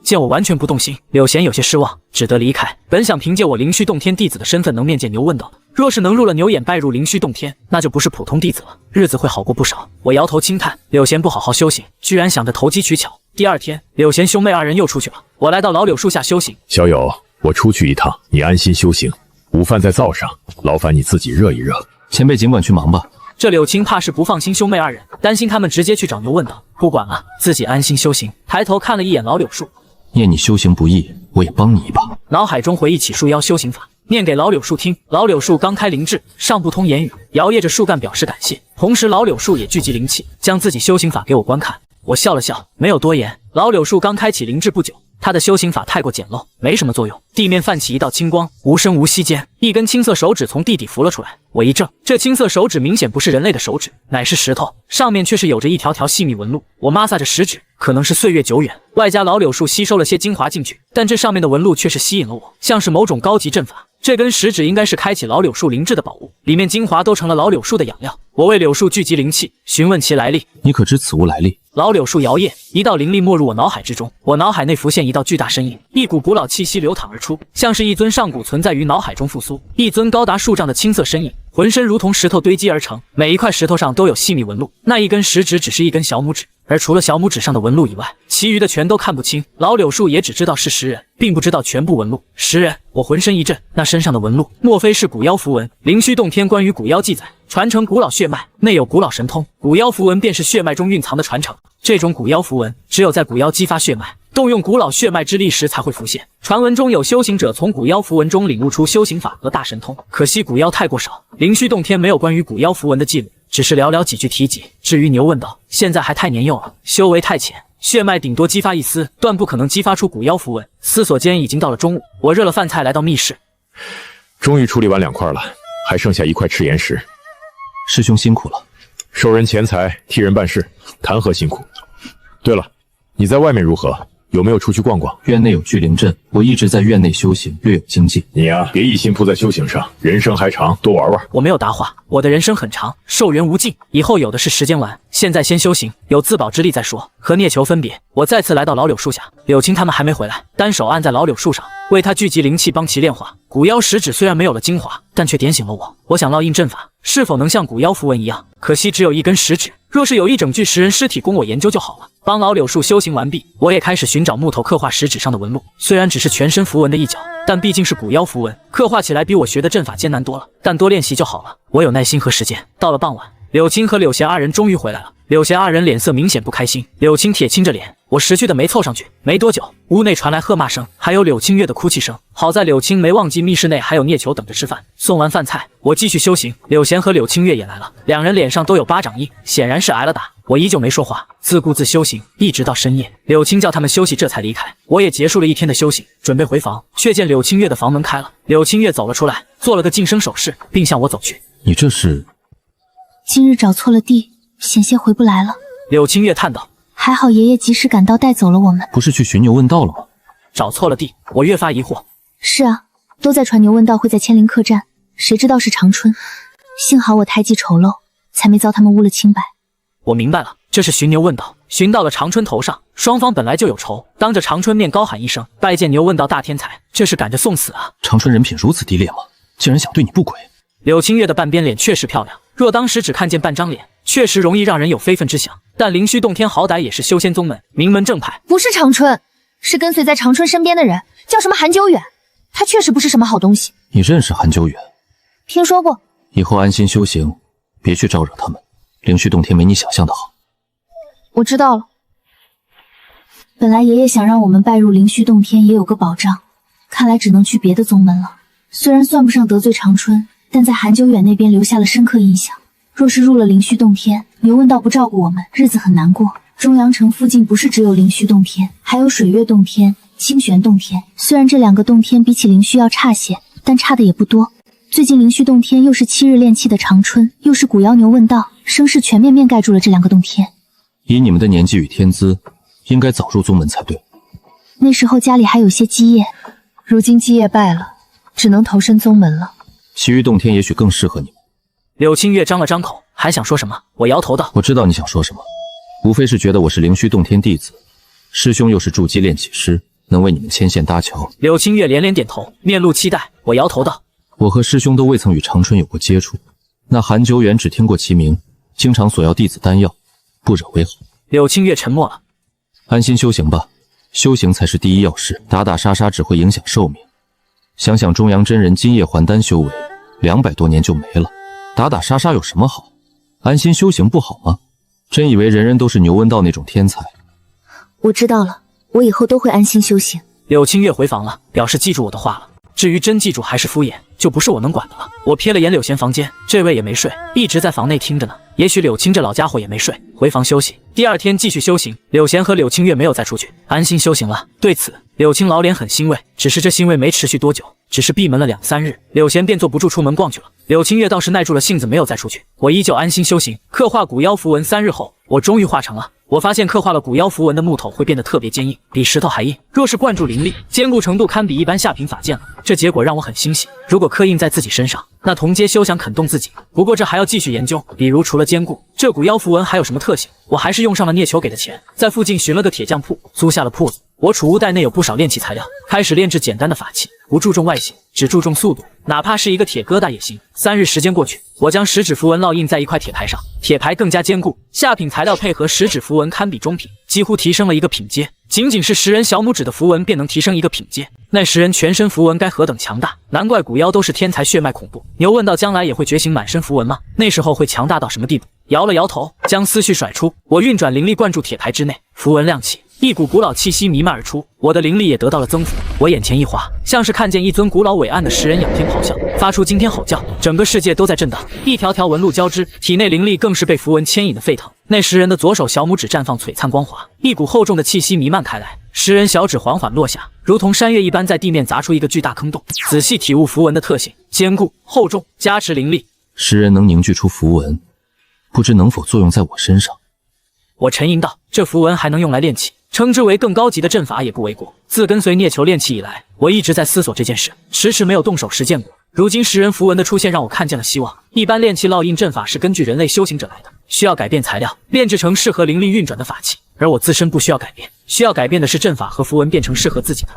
见我完全不动心，柳贤有些失望，只得离开。本想凭借我灵虚洞天弟子的身份能面见牛问道的，若是能入了牛眼拜入灵虚洞天，那就不是普通弟子了，日子会好过不少。我摇头轻叹，柳贤不好好修行，居然想着投机取巧。第2天，柳贤兄妹2人又出去了，我来到老柳树下修行。小友，我出去一趟，你安心修行，午饭在灶上，劳烦你自己热一热。前辈尽管去忙吧。这柳青怕是不放心兄妹2人，担心他们直接去找牛问道，不管了，自己安心修行。抬头看了一眼老柳树，念你修行不易，我也帮你一把。脑海中回忆起树妖修行法，念给老柳树听。老柳树刚开灵智，尚不通言语，摇曳着树干表示感谢。同时老柳树也聚集灵气，将自己修行法给我观看。我笑了笑，没有多言。老柳树刚开启灵智不久，他的修行法太过简陋，没什么作用。地面泛起一道青光，无声无息间，一根青色手指从地底浮了出来。我一怔，这青色手指明显不是人类的手指，乃是石头，上面却是有着一条条细密纹路。我摩挲着食指，可能是岁月久远，外加老柳树吸收了些精华进去，但这上面的纹路却是吸引了我，像是某种高级阵法。这根食指应该是开启老柳树灵智的宝物，里面精华都成了老柳树的养料。我为柳树聚集灵气，询问其来历。你可知此物来历？老柳树摇曳，一道灵力没入我脑海之中，我脑海内浮现一道巨大身影，一股古老气息流淌而出，像是一尊上古存在于脑海中复苏，一尊高达数丈的青色身影，浑身如同石头堆积而成，每一块石头上都有细密纹路。那一根食指只是一根小拇指，而除了小拇指上的纹路以外，其余的全都看不清。老柳树也只知道是食人，并不知道全部纹路。食人，我浑身一震，那身上的纹路，莫非是古妖符文？灵虚洞天关于古妖记载，传承古老血脉，内有古老神通，古妖符文便是血脉中蕴藏的传承。这种古妖符文，只有在古妖激发血脉，动用古老血脉之力时才会浮现。传闻中有修行者从古妖符文中领悟出修行法和大神通，可惜古妖太过少，灵虚洞天没有关于古妖符文的记录，只是寥寥几句提及。至于牛问道，现在还太年幼了，修为太浅，血脉顶多激发一丝，断不可能激发出古妖符文。思索间已经到了中午，我热了饭菜来到密室，终于处理完2块了，还剩下1块赤岩石。师兄辛苦了。收人钱财，替人办事，谈何辛苦？对了，你在外面如何？有没有出去逛逛？院内有聚灵阵，我一直在院内修行，略有精进。你呀，别一心扑在修行上，人生还长，多玩玩。我没有答话，我的人生很长，寿元无尽，以后有的是时间玩，现在先修行，有自保之力再说。和聂球分别，我再次来到老柳树下，柳青他们还没回来，单手按在老柳树上，为他聚集灵气，帮其炼化。古妖食指虽然没有了精华，但却点醒了我。我想烙印阵法，是否能像古妖符文一样？可惜只有一根食指，若是有一整具食人尸体供我研究就好了。帮老柳树修行完毕，我也开始寻找木头刻画食指上的纹路。虽然只是全身符文的一角，但毕竟是古妖符文，刻画起来比我学的阵法艰难多了。但多练习就好了，我有耐心和时间。到了傍晚，柳青和柳贤2人终于回来了。柳贤2人脸色明显不开心，柳青铁青着脸，我识趣的没凑上去。没多久，屋内传来喝骂声，还有柳青月的哭泣声。好在柳青没忘记密室内还有聂球等着吃饭。送完饭菜，我继续修行。柳贤和柳青月也来了，2人脸上都有巴掌印，显然是挨了打。我依旧没说话，自顾自修行，一直到深夜。柳青叫他们休息，这才离开。我也结束了一天的修行，准备回房，却见柳青月的房门开了。柳青月走了出来，做了个晋升手势，并向我走去。你这是？今日找错了地，险些回不来了。柳青月叹道：“还好爷爷及时赶到，带走了我们。”不是去寻牛问道了吗？找错了地，我越发疑惑。是啊，都在传牛问道会在千灵客栈，谁知道是长春。幸好我胎记丑陋，才没遭他们污了清白。我明白了，这是寻牛问道，寻到了长春头上，双方本来就有仇，当着长春面高喊一声拜见牛问道大天才，这是赶着送死啊！长春人品如此低劣吗？竟然想对你不轨！柳青月的半边脸确实漂亮，若当时只看见半张脸，确实容易让人有非分之想。但灵虚洞天好歹也是修仙宗门，名门正派，不是长春，是跟随在长春身边的人，叫什么韩久远，他确实不是什么好东西。你认识韩久远？听说过。以后安心修行，别去招惹他们。灵虚洞天没你想象的好。我知道了。本来爷爷想让我们拜入灵虚洞天也有个保障，看来只能去别的宗门了。虽然算不上得罪长春，但在韩久远那边留下了深刻印象。若是入了灵虚洞天，牛问道不照顾我们，日子很难过。中阳城附近不是只有灵虚洞天，还有水月洞天、清玄洞天。虽然这两个洞天比起灵虚要差些，但差的也不多。最近灵虚洞天又是7日炼气的长春，又是古妖牛问道，声势全面盖住了这两个洞天。以你们的年纪与天资，应该早入宗门才对。那时候家里还有些基业，如今基业败了，只能投身宗门了。其余洞天也许更适合你们。柳青月张了张口，还想说什么，我摇头道：“我知道你想说什么，无非是觉得我是灵虚洞天弟子，师兄又是筑基炼气师，能为你们牵线搭桥。”柳青月连连点头，面露期待。我摇头道：“我和师兄都未曾与长春有过接触，那韩久远只听过其名，经常索要弟子丹药，不惹为好。”柳青月沉默了。安心修行吧，修行才是第一要事，打打杀杀只会影响寿命。想想中阳真人今夜还丹修为，200多年就没了，打打杀杀有什么好？安心修行不好吗？真以为人人都是牛问道那种天才？我知道了，我以后都会安心修行。柳青月回房了，表示记住我的话了。至于真记住还是敷衍，就不是我能管的了。我瞥了眼柳贤房间，这位也没睡，一直在房内听着呢。也许柳青这老家伙也没睡，回房休息。第二天继续修行，柳贤和柳青月没有再出去，安心修行了。对此，柳青老脸很欣慰，只是这欣慰没持续多久，只是闭门了2、3日，柳贤便坐不住出门逛去了。柳青月倒是耐住了性子，没有再出去。我依旧安心修行，刻画古妖符文。3日后，我终于画成了。我发现刻画了古妖符文的木头会变得特别坚硬，比石头还硬。若是灌注灵力，坚固程度堪比一般下品法剑了。这结果让我很欣喜。如果刻印在自己身上，那同阶休想肯动自己。不过这还要继续研究，比如除了坚固，这古妖符文还有什么特性？我还是用上了聂球给的钱，在附近寻了个铁匠铺，租下了铺子。我储物袋内有不少炼器材料，开始炼制简单的法器，不注重外形，只注重速度，哪怕是一个铁疙瘩也行。3日时间过去，我将10指符文烙印在一块铁牌上，铁牌更加坚固，下品材料配合10指符文堪比中品，几乎提升了一个品阶。仅仅是10人小拇指的符文便能提升一个品阶，那10人全身符文该何等强大！难怪古妖都是天才，血脉恐怖。牛问道将来也会觉醒满身符文吗？那时候会强大到什么地步？摇了摇头，将思绪甩出，我运转灵力灌注铁牌之内，符文亮起，一股古老气息弥漫而出，我的灵力也得到了增幅。我眼前一花，像是看见一尊古老伟岸的10人仰天咆哮，发出惊天吼叫，整个世界都在震荡，一条条纹路交织，体内灵力更是被符文牵引的沸腾。那10人的左手小拇指绽放璀璨光华，一股厚重的气息弥漫开来，10人小指缓缓落下，如同山岳一般在地面砸出一个巨大坑洞。仔细体悟符文的特性，坚固、厚重，加持灵力。10人能凝聚出符文，不知能否作用在我身上？我沉吟道：“这符文还能用来炼器，称之为更高级的阵法也不为过。自跟随聂球炼器以来，我一直在思索这件事，迟迟没有动手实践过。如今10人符文的出现，让我看见了希望。一般炼器烙印阵法是根据人类修行者来的，需要改变材料，炼制成适合灵力运转的法器。而我自身不需要改变，需要改变的是阵法和符文变成适合自己的。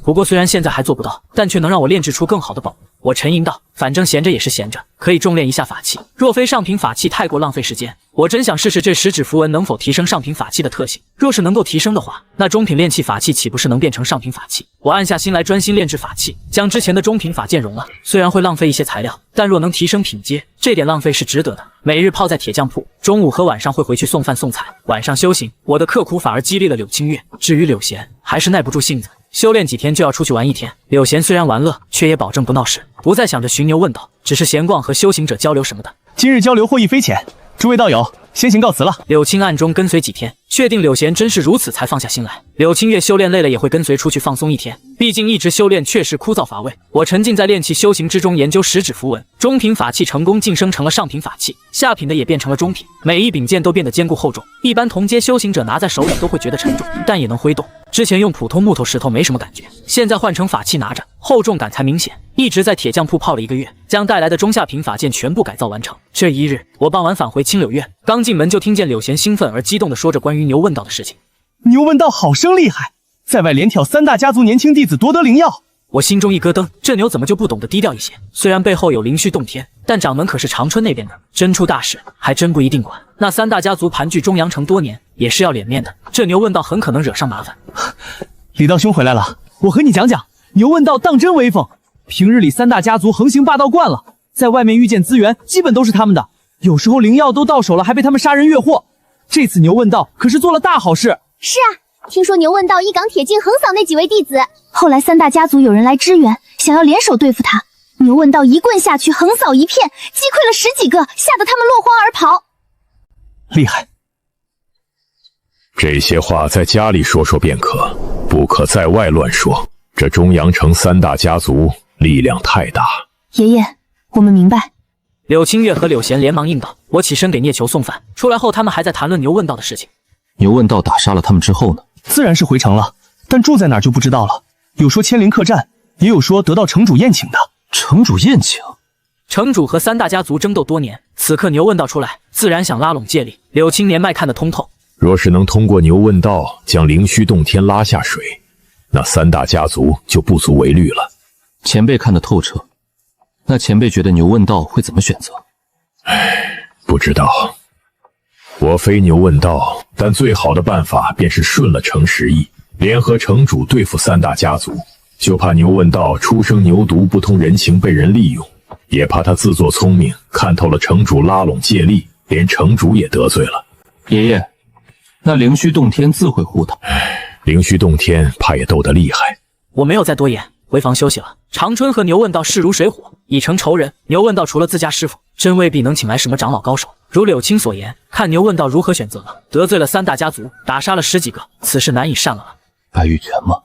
不过虽然现在还做不到，但却能让我炼制出更好的宝物。”我沉吟道：“反正闲着也是闲着，可以重炼一下法器。若非上品法器太过浪费时间，我真想试试这10指符文能否提升上品法器的特性。若是能够提升的话，那中品炼器法器岂不是能变成上品法器？”我暗下心来，专心炼制法器，将之前的中品法剑融了。虽然会浪费一些材料，但若能提升品阶，这点浪费是值得的。每日泡在铁匠铺，中午和晚上会回去送饭送菜，晚上修行。我的刻苦反而激励了柳清月。至于柳贤，还是耐不住性子。修炼几天就要出去玩1天。柳贤虽然玩乐，却也保证不闹事，不再想着寻牛问道，只是闲逛和修行者交流什么的。今日交流获益匪浅，诸位道友，先行告辞了。柳青暗中跟随几天，确定柳贤真是如此，才放下心来。柳青月修炼累了也会跟随出去放松一天，毕竟一直修炼确实枯燥乏味。我沉浸在炼气修行之中，研究十指符文，中品法器成功晋升成了上品法器，下品的也变成了中品，每一柄剑都变得坚固厚重，一般同阶修行者拿在手里都会觉得沉重，但也能挥动。之前用普通木头石头没什么感觉，现在换成法器拿着，厚重感才明显。一直在铁匠铺泡了1个月，将带来的中下品法剑全部改造完成。这一日，我傍晚返回青柳院，刚进门就听见柳贤兴奋而激动地说着关于牛问道的事情。牛问道好生厉害，在外连挑3大家族年轻弟子夺得灵药。我心中一咯噔，这牛怎么就不懂得低调一些？虽然背后有灵虚洞天，但掌门可是长春那边的，真出大事还真不一定管。那3大家族盘踞中阳城多年，也是要脸面的，这牛问道很可能惹上麻烦。李道兄回来了，我和你讲讲，牛问道当真威风。平日里3大家族横行霸道惯了，在外面遇见资源基本都是他们的，有时候灵药都到手了，还被他们杀人越货。这次牛问道可是做了大好事。是啊，听说牛问道一岗铁劲横扫那几位弟子，后来3大家族有人来支援，想要联手对付他，牛问道一棍下去横扫一片，击溃了10几个，吓得他们落荒而跑。厉害！这些话在家里说说便可，不可在外乱说。这中阳城3大家族力量太大。爷爷，我们明白。柳青月和柳贤连忙应道。我起身给聂球送饭，出来后他们还在谈论牛问道的事情。牛问道打杀了他们之后呢？自然是回城了，但住在哪儿就不知道了。有说千灵客栈，也有说得到城主宴请的。城主宴请？城主和3大家族争斗多年，此刻牛问道出来，自然想拉拢借力。柳青年迈看得通透，若是能通过牛问道将灵虚洞天拉下水，那3大家族就不足为虑了。前辈看得透彻，那前辈觉得牛问道会怎么选择？不知道。我非牛问道，但最好的办法便是顺了程时意，联合城主对付3大家族。就怕牛问道初生牛犊不通人情被人利用，也怕他自作聪明看透了城主拉拢借力，连城主也得罪了。爷爷，那灵虚洞天自会护他。灵虚洞天怕也斗得厉害。我没有再多言，回房休息了。长春和牛问道势如水火，已成仇人。牛问道除了自家师傅，真未必能请来什么长老高手。如柳青所言，看牛问道如何选择了。得罪了3大家族，打杀了10几个，此事难以善了。白玉泉吗？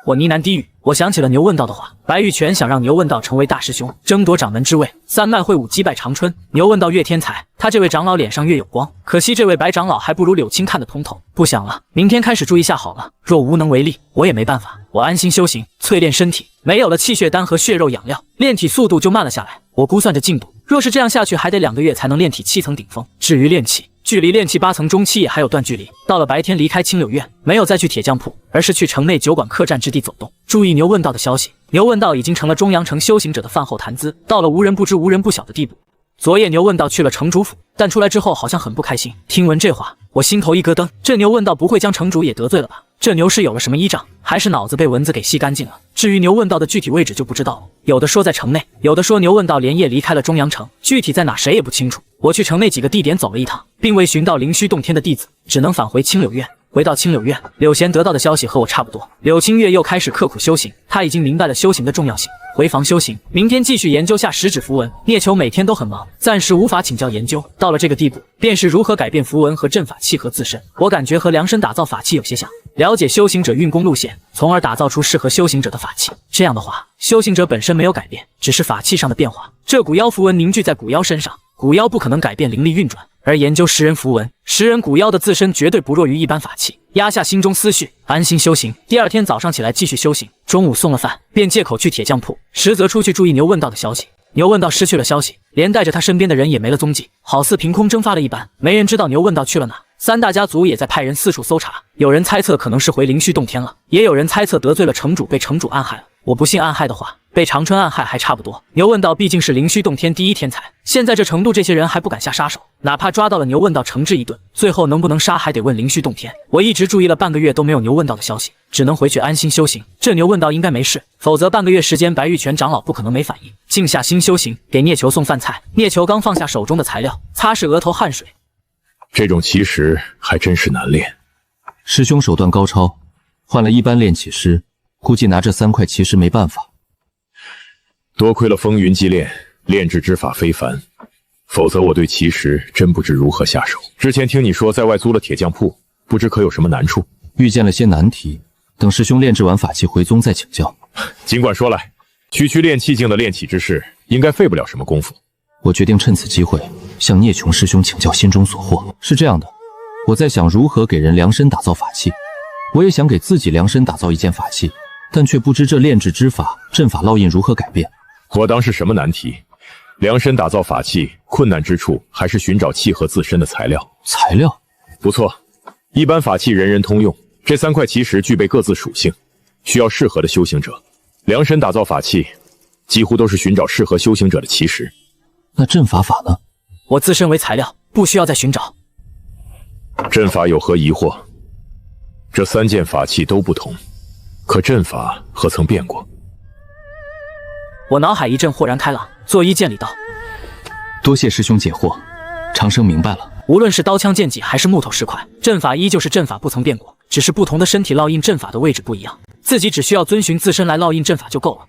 我呢喃低语，我想起了牛问道的话。白玉泉想让牛问道成为大师兄，争夺掌门之位。3脉会武击败长春，牛问道越天才，他这位长老脸上越有光。可惜这位白长老还不如柳青看得通透。不想了，明天开始注意下好了。若无能为力，我也没办法。我安心修行，淬炼身体，没有了气血丹和血肉养料，炼体速度就慢了下来。我估算着进度，若是这样下去，还得2个月才能炼体7层顶峰。至于炼气，距离炼气8层中期也还有段距离。到了白天离开青柳院，没有再去铁匠铺，而是去城内酒馆客栈之地走动，注意牛问道的消息。牛问道已经成了中阳城修行者的饭后谈资，到了无人不知无人不晓的地步。昨夜牛问道去了城主府，但出来之后好像很不开心。听闻这话，我心头一咯噔，这牛问道不会将城主也得罪了吧？这牛是有了什么依仗，还是脑子被蚊子给吸干净了？至于牛问道的具体位置就不知道了，有的说在城内，有的说牛问道连夜离开了中阳城，具体在哪谁也不清楚。我去城内几个地点走了一趟，并未寻到灵虚洞天的弟子，只能返回青柳院。回到青柳院，柳贤得到的消息和我差不多。柳青月又开始刻苦修行，他已经明白了修行的重要性。回房休息，明天继续研究下10指符文。聂球每天都很忙，暂时无法请教研究。到了这个地步，便是如何改变符文和阵法契合自身。我感觉和量身打造法器有些像，了解修行者运功路线，从而打造出适合修行者的法器。这样的话，修行者本身没有改变，只是法器上的变化。这古妖符文凝聚在古妖身上，古妖不可能改变灵力运转。而研究10人符文，10人古妖的自身绝对不弱于一般法器。压下心中思绪，安心修行。第二天早上起来继续修行，中午送了饭，便借口去铁匠铺，实则出去注意牛问道的消息。牛问道失去了消息，连带着他身边的人也没了踪迹，好似凭空蒸发了一般，没人知道牛问道去了哪。3大家族也在派人四处搜查，有人猜测可能是回灵虚洞天了，也有人猜测得罪了城主，被城主暗害了。我不信暗害的话，被长春暗害还差不多。牛问道毕竟是灵虚洞天第一天才，现在这程度，这些人还不敢下杀手，哪怕抓到了牛问道惩治一顿，最后能不能杀还得问灵虚洞天。我一直注意了半个月都没有牛问道的消息，只能回去安心修行。这牛问道应该没事，否则半个月时间白玉泉长老不可能没反应。静下心修行，给聂球送饭菜。聂球刚放下手中的材料，擦拭额头汗水。这种奇石还真是难炼。师兄手段高超，换了一般炼气师，估计拿这3块奇石没办法。多亏了风云祭炼，炼制之法非凡。否则我对奇石真不知如何下手。之前听你说在外租了铁匠铺，不知可有什么难处？遇见了些难题，等师兄炼制完法器回宗再请教。尽管说来，区练气境的炼器之事，应该费不了什么功夫。我决定趁此机会向聂琼师兄请教心中所获。是这样的，我在想如何给人量身打造法器，我也想给自己量身打造一件法器，但却不知这炼制之法、阵法烙印如何改变。我当是什么难题？量身打造法器，困难之处还是寻找契合自身的材料。材料？不错，一般法器人人通用，这3块奇石具备各自属性，需要适合的修行者。量身打造法器，几乎都是寻找适合修行者的奇石。那阵法法呢？我自身为材料，不需要再寻找。阵法有何疑惑？这3件法器都不同，可阵法何曾变过？我脑海一阵豁然开朗，作揖见礼道：“多谢师兄解惑，长生明白了。无论是刀枪剑戟还是木头石块，阵法依旧是阵法，不曾变过，只是不同的身体烙印阵法的位置不一样，自己只需要遵循自身来烙印阵法就够了。”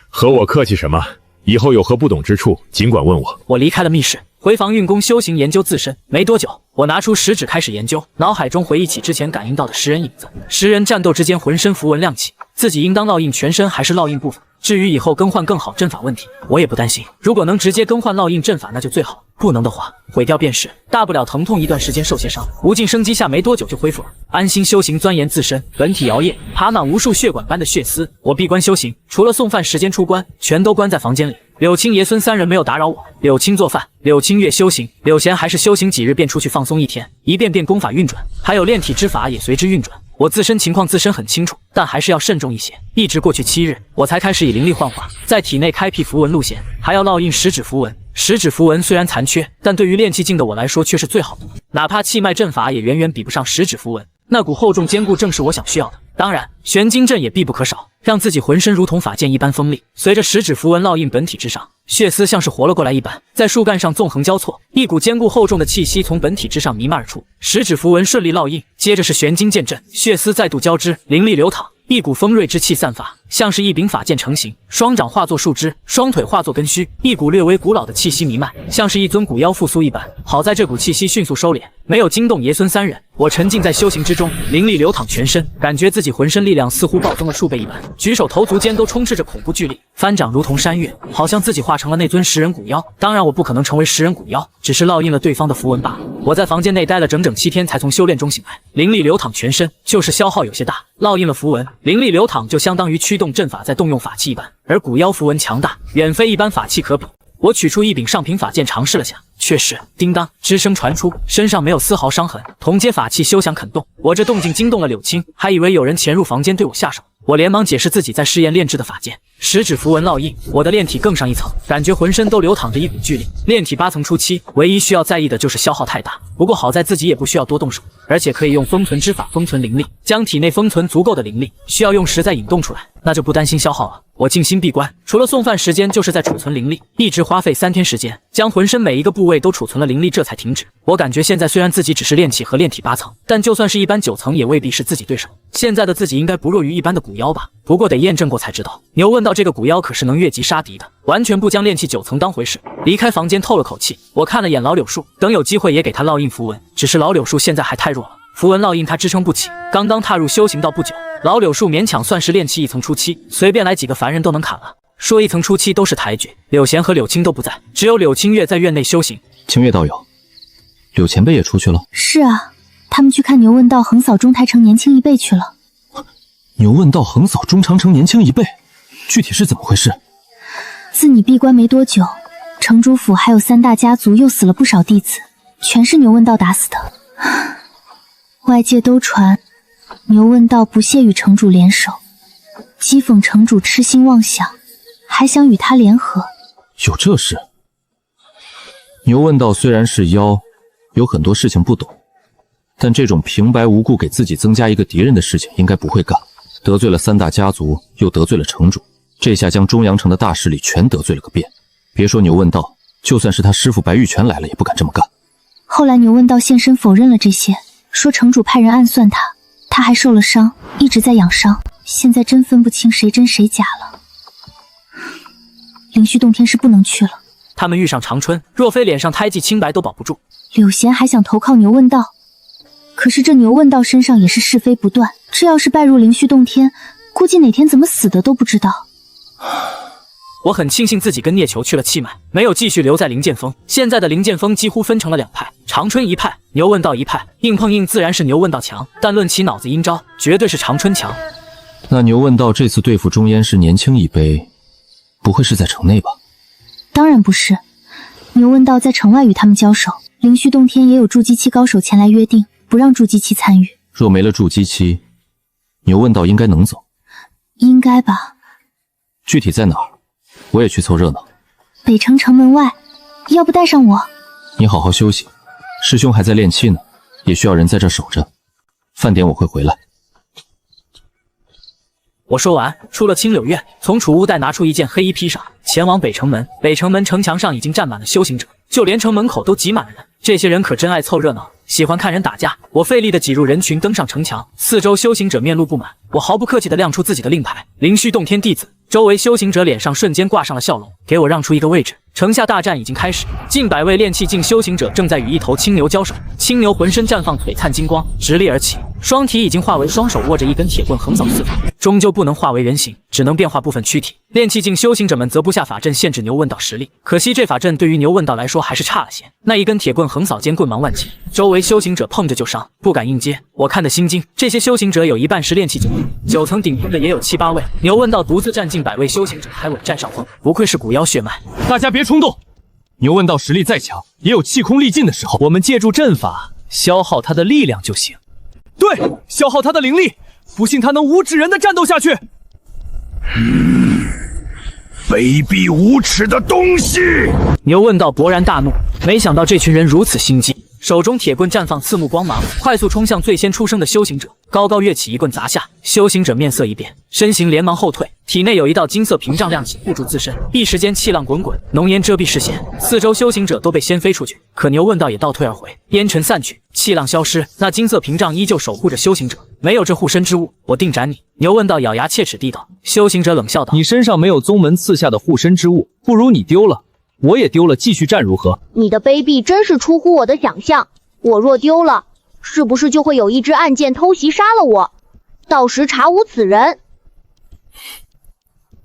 和我客气什么？以后有何不懂之处，尽管问我。我离开了密室，回房运功修行研究自身。没多久，我拿出食指开始研究，脑海中回忆起之前感应到的食人影子。食人战斗之间浑身符文亮起，自己应当烙印全身还是烙印部分？至于以后更换更好阵法问题，我也不担心。如果能直接更换烙印阵法，那就最好；不能的话，毁掉便是，大不了疼痛一段时间受些伤，无尽生机下没多久就恢复了。安心修行，钻研自身，本体摇曳，爬满无数血管般的血丝。我闭关修行，除了送饭时间出关，全都关在房间里。柳青爷孙3人没有打扰我。柳青做饭，柳青月修行，柳贤还是修行几日便出去放松1天，一遍遍功法运转，还有炼体之法也随之运转。我自身情况自身很清楚，但还是要慎重一些。一直过去7日，我才开始以灵力幻化，在体内开辟符文路线，还要烙印食指符文。食指符文虽然残缺，但对于炼气境的我来说却是最好的，哪怕气脉阵法也远远比不上食指符文。那股厚重坚固正是我想需要的。当然，玄金阵也必不可少，让自己浑身如同法剑一般锋利。随着食指符文烙印本体之上，血丝像是活了过来一般，在树干上纵横交错，一股坚固厚重的气息从本体之上弥漫而出。食指符文顺利烙印，接着是玄金剑阵，血丝再度交织，灵力流淌，一股锋锐之气散发，像是一柄法剑成型，双掌化作树枝，双腿化作根须，一股略微古老的气息弥漫，像是一尊古妖复苏一般。好在这股气息迅速收敛，没有惊动爷孙3人。我沉浸在修行之中，灵力流淌全身，感觉自己浑身力量似乎暴增了数倍一般，举手投足间都充斥着恐怖巨力，翻掌如同山岳，好像自己化成了那尊食人古妖。当然我不可能成为食人古妖，只是烙印了对方的符文罢了。我在房间内待了整整7天才从修炼中醒来，灵力流淌全身，就是消耗有些大。烙印了符文，灵力流淌就相当于驱动阵法在动用法器一般，而古妖符文强大，远非一般法器可比。我取出一柄上品法剑尝试了下，确实叮当之声传出，身上没有丝毫伤痕，同阶法器休想肯动。我这动静惊动了柳青，还以为有人潜入房间对我下手。我连忙解释自己在试验炼制的法剑，食指符文烙印，我的炼体更上一层，感觉浑身都流淌着一股巨力。炼体8层初期，唯一需要在意的就是消耗太大。不过好在自己也不需要多动手，而且可以用封存之法封存灵力，将体内封存足够的灵力，需要用时再引动出来，那就不担心消耗了。我静心闭关，除了送饭时间就是在储存灵力，一直花费3天时间，将浑身每一个部位都储存了灵力，这才停止。我感觉现在虽然自己只是炼气和炼体8层，但就算是一般9层也未必是自己对手。现在的自己应该不弱于一般的古妖吧，不过得验证过才知道。牛问道这个古妖可是能越级杀敌的，完全不将炼气9层当回事。离开房间透了口气，我看了眼老柳树，等有机会也给他烙印符文，只是老柳树现在还太弱了，符文烙印他支撑不起，刚刚踏入修行道不久。老柳树勉强算是炼气1层初期，随便来几个凡人都能砍了。说1层初期都是抬举，柳贤和柳青都不在，只有柳青月在院内修行。青月道友，柳前辈也出去了？是啊，他们去看牛问道横扫中台城年轻1倍去了。牛问道横扫中长城年轻1倍，具体是怎么回事？自你闭关没多久，城主府还有3大家族又死了不少弟子，全是牛问道打死的。外界都传牛问道不屑与城主联手，讥讽城主痴心妄想，还想与他联合。有这事？牛问道虽然是妖，有很多事情不懂，但这种平白无故给自己增加一个敌人的事情应该不会干。得罪了3大家族，又得罪了城主，这下将中阳城的大势力全得罪了个遍。别说牛问道，就算是他师父白玉泉来了，也不敢这么干。后来牛问道现身否认了这些，说城主派人暗算他，他还受了伤，一直在养伤，现在真分不清谁真谁假了。灵虚洞天是不能去了，他们遇上长春，若非脸上胎记清白都保不住。柳贤还想投靠牛问道，可是这牛问道身上也是是非不断，这要是拜入灵虚洞天，估计哪天怎么死的都不知道。我很庆幸自己跟聂球去了气脉，没有继续留在灵剑锋。现在的灵剑锋几乎分成了两派，长春一派，牛问道一派。硬碰硬自然是牛问道强，但论起脑子阴招，绝对是长春强。那牛问道这次对付钟嫣是年轻一辈，不会是在城内吧？当然不是，牛问道在城外与他们交手，灵虚洞天也有筑基期高手前来约定，不让筑基期参与。若没了筑基期，牛问道应该能走。应该吧。具体在哪儿？我也去凑热闹。北城城门外，要不带上我？你好好休息，师兄还在练气呢，也需要人在这守着。饭点我会回来。我说完，出了青柳院，从储物袋拿出一件黑衣披上，前往北城门。北城门城墙上已经站满了修行者，就连城门口都挤满了人。这些人可真爱凑热闹，喜欢看人打架。我费力地挤入人群，登上城墙。四周修行者面露不满，我毫不客气地亮出自己的令牌：灵虚洞天弟子。周围修行者脸上瞬间挂上了笑容，给我让出一个位置。城下大战已经开始，近百位炼气境修行者正在与一头青牛交手。青牛浑身绽放璀璨金光，直立而起，双体已经化为双手握着一根铁棍，横扫四方。终究不能化为人形，只能变化部分躯体。炼气境修行者们则布下法阵限制牛问道实力，可惜这法阵对于牛问道来说还是差了些。那一根铁棍横扫间，棍芒万斤，周围修行者碰着就伤，不敢硬接。我看得心惊，这些修行者有一半是炼气境，9层顶峰的也有7、8位。牛问道独自占近100位修行者，还稳占上风，不愧是古妖血脉。大家别冲动，牛问道实力再强，也有气空力尽的时候。我们借助阵法消耗他的力量就行。对，消耗他的灵力，不信他能无止人的战斗下去。卑鄙无耻的东西！牛问道勃然大怒，没想到这群人如此心机，手中铁棍绽放刺目光芒，快速冲向最先出生的修行者，高高跃起，一棍砸下。修行者面色一变，身形连忙后退，体内有一道金色屏障亮起，护住自身。一时间气浪滚滚，浓烟遮蔽视线，四周修行者都被掀飞出去。可牛问道也倒退而回，烟尘散去，气浪消失，那金色屏障依旧守护着修行者。没有这护身之物，我定斩你！牛问道咬牙切齿地道。修行者冷笑道：你身上没有宗门赐下的护身之物，不如你丢了，我也丢了，继续战如何？你的卑鄙真是出乎我的想象，我若丢了，是不是就会有一支暗箭偷袭杀了我？到时查无此人。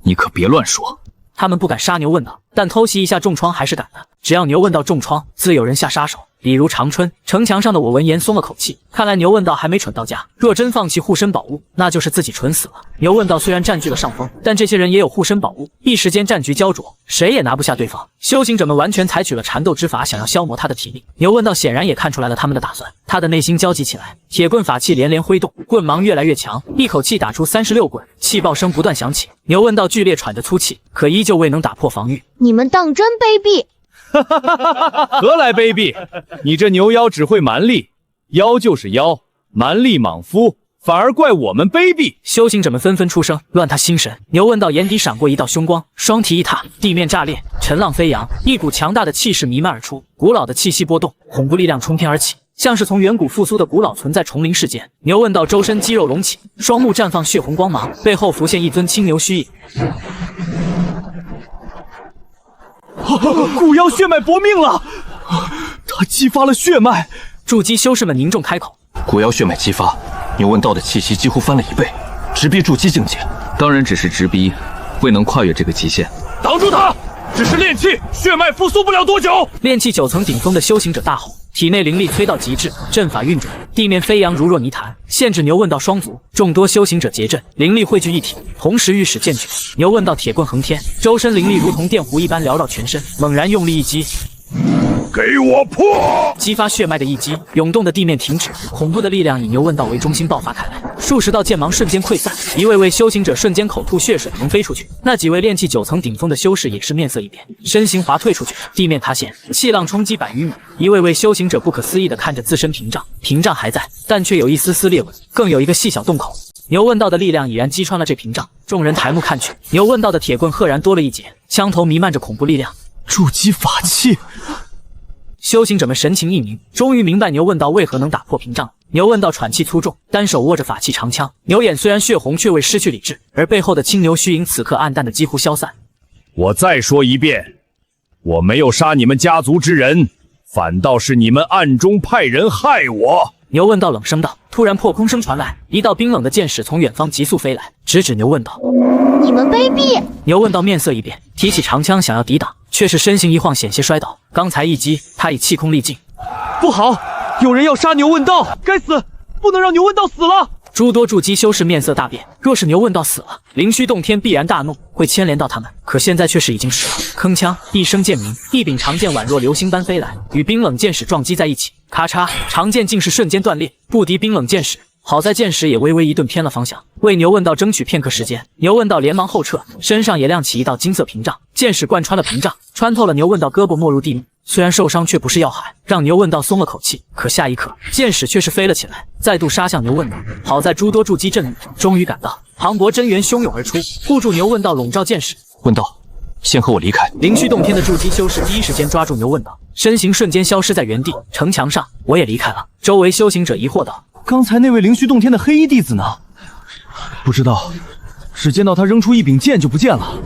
你可别乱说。他们不敢杀牛问道，但偷袭一下重创还是敢的。只要牛问道重创，自有人下杀手。比如长春。城墙上的我闻言松了口气，看来牛问道还没蠢到家。若真放弃护身宝物，那就是自己蠢死了。牛问道虽然占据了上风，但这些人也有护身宝物，一时间战局焦灼，谁也拿不下对方。修行者们完全采取了缠斗之法，想要消磨他的体力。牛问道显然也看出来了他们的打算，他的内心焦急起来，铁棍法器连连挥动，棍芒越来越强，一口气打出36棍，气爆声不断响起。牛问道剧烈喘着粗气，可依旧未能打破防御。你们当真卑鄙！何来卑鄙？你这牛妖只会蛮力，妖就是妖，蛮力莽夫，反而怪我们卑鄙。修行者们纷纷出声，乱他心神。牛问道眼底闪过一道凶光，双蹄一踏，地面炸裂，尘浪飞扬，一股强大的气势弥漫而出，古老的气息波动，恐怖力量冲天而起，像是从远古复苏的古老存在重临世间。牛问道周身肌肉隆起，双目绽放血红光芒，背后浮现一尊青牛虚影。古妖血脉搏命了，他激发了血脉。筑基修士们凝重开口。古妖血脉激发，牛问道的气息几乎翻了1倍，直逼筑基境界。当然只是直逼，未能跨越这个极限。挡住他！只是炼气，血脉复苏不了多久。炼气9层顶峰的修行者大吼，体内灵力催到极致，阵法运转，地面飞扬如若泥潭，限制牛问道双足。众多修行者结阵，灵力汇聚一体，同时御使剑举。牛问道铁棍横天，周身灵力如同电弧一般缭绕全身，猛然用力一击。给我破！激发血脉的一击，涌动的地面停止，恐怖的力量以牛问道为中心爆发开来，数十道剑芒瞬间溃散，一位位修行者瞬间口吐血水，横飞出去。那几位炼气9层顶峰的修士也是面色一变，身形滑退出去，地面塌陷，气浪冲击100余米。一位位修行者不可思议地看着自身屏障，屏障还在，但却有一丝丝裂纹，更有一个细小洞口。牛问道的力量已然击穿了这屏障，众人抬目看去，牛问道的铁棍赫然多了一截，枪头弥漫着恐怖力量。筑基法器。修行者们神情一凝，终于明白牛问道为何能打破屏障。牛问道喘气粗重，单手握着法器长枪，牛眼虽然血红，却未失去理智，而背后的青牛虚影此刻暗淡的几乎消散。我再说一遍，我没有杀你们家族之人，反倒是你们暗中派人害我。牛问道冷声道。突然破空声传来，一道冰冷的剑矢从远方急速飞来，直指牛问道：“你们卑鄙！”牛问道面色一变，提起长枪想要抵挡，却是身形一晃，险些摔倒。刚才一击，他已气空力尽。不好，有人要杀牛问道！该死，不能让牛问道死了！诸多筑基修士面色大变，若是牛问道死了，灵虚洞天必然大怒，会牵连到他们。可现在却是已经迟了。铿锵一声剑鸣，一柄长剑宛若流星般飞来，与冰冷剑矢撞击在一起。咔嚓，长剑竟是瞬间断裂，不敌冰冷剑矢。好在剑矢也微微一顿偏了方向，为牛问道争取片刻时间。牛问道连忙后撤，身上也亮起一道金色屏障，剑矢贯穿了屏障，穿透了牛问道胳膊，没入地面。虽然受伤，却不是要害，让牛问道松了口气。可下一刻，剑矢却是飞了起来，再度杀向牛问道。好在诸多筑基阵里，终于赶到，磅礴真元汹涌而出，护住牛问道，笼罩剑矢。问道，先和我离开。灵虚洞天的筑基修士第一时间抓住牛问道，身形瞬间消失在原地。城墙上，我也离开了。周围修行者疑惑道：“刚才那位灵虚洞天的黑衣弟子呢？不知道，只见到他扔出一柄剑就不见了。”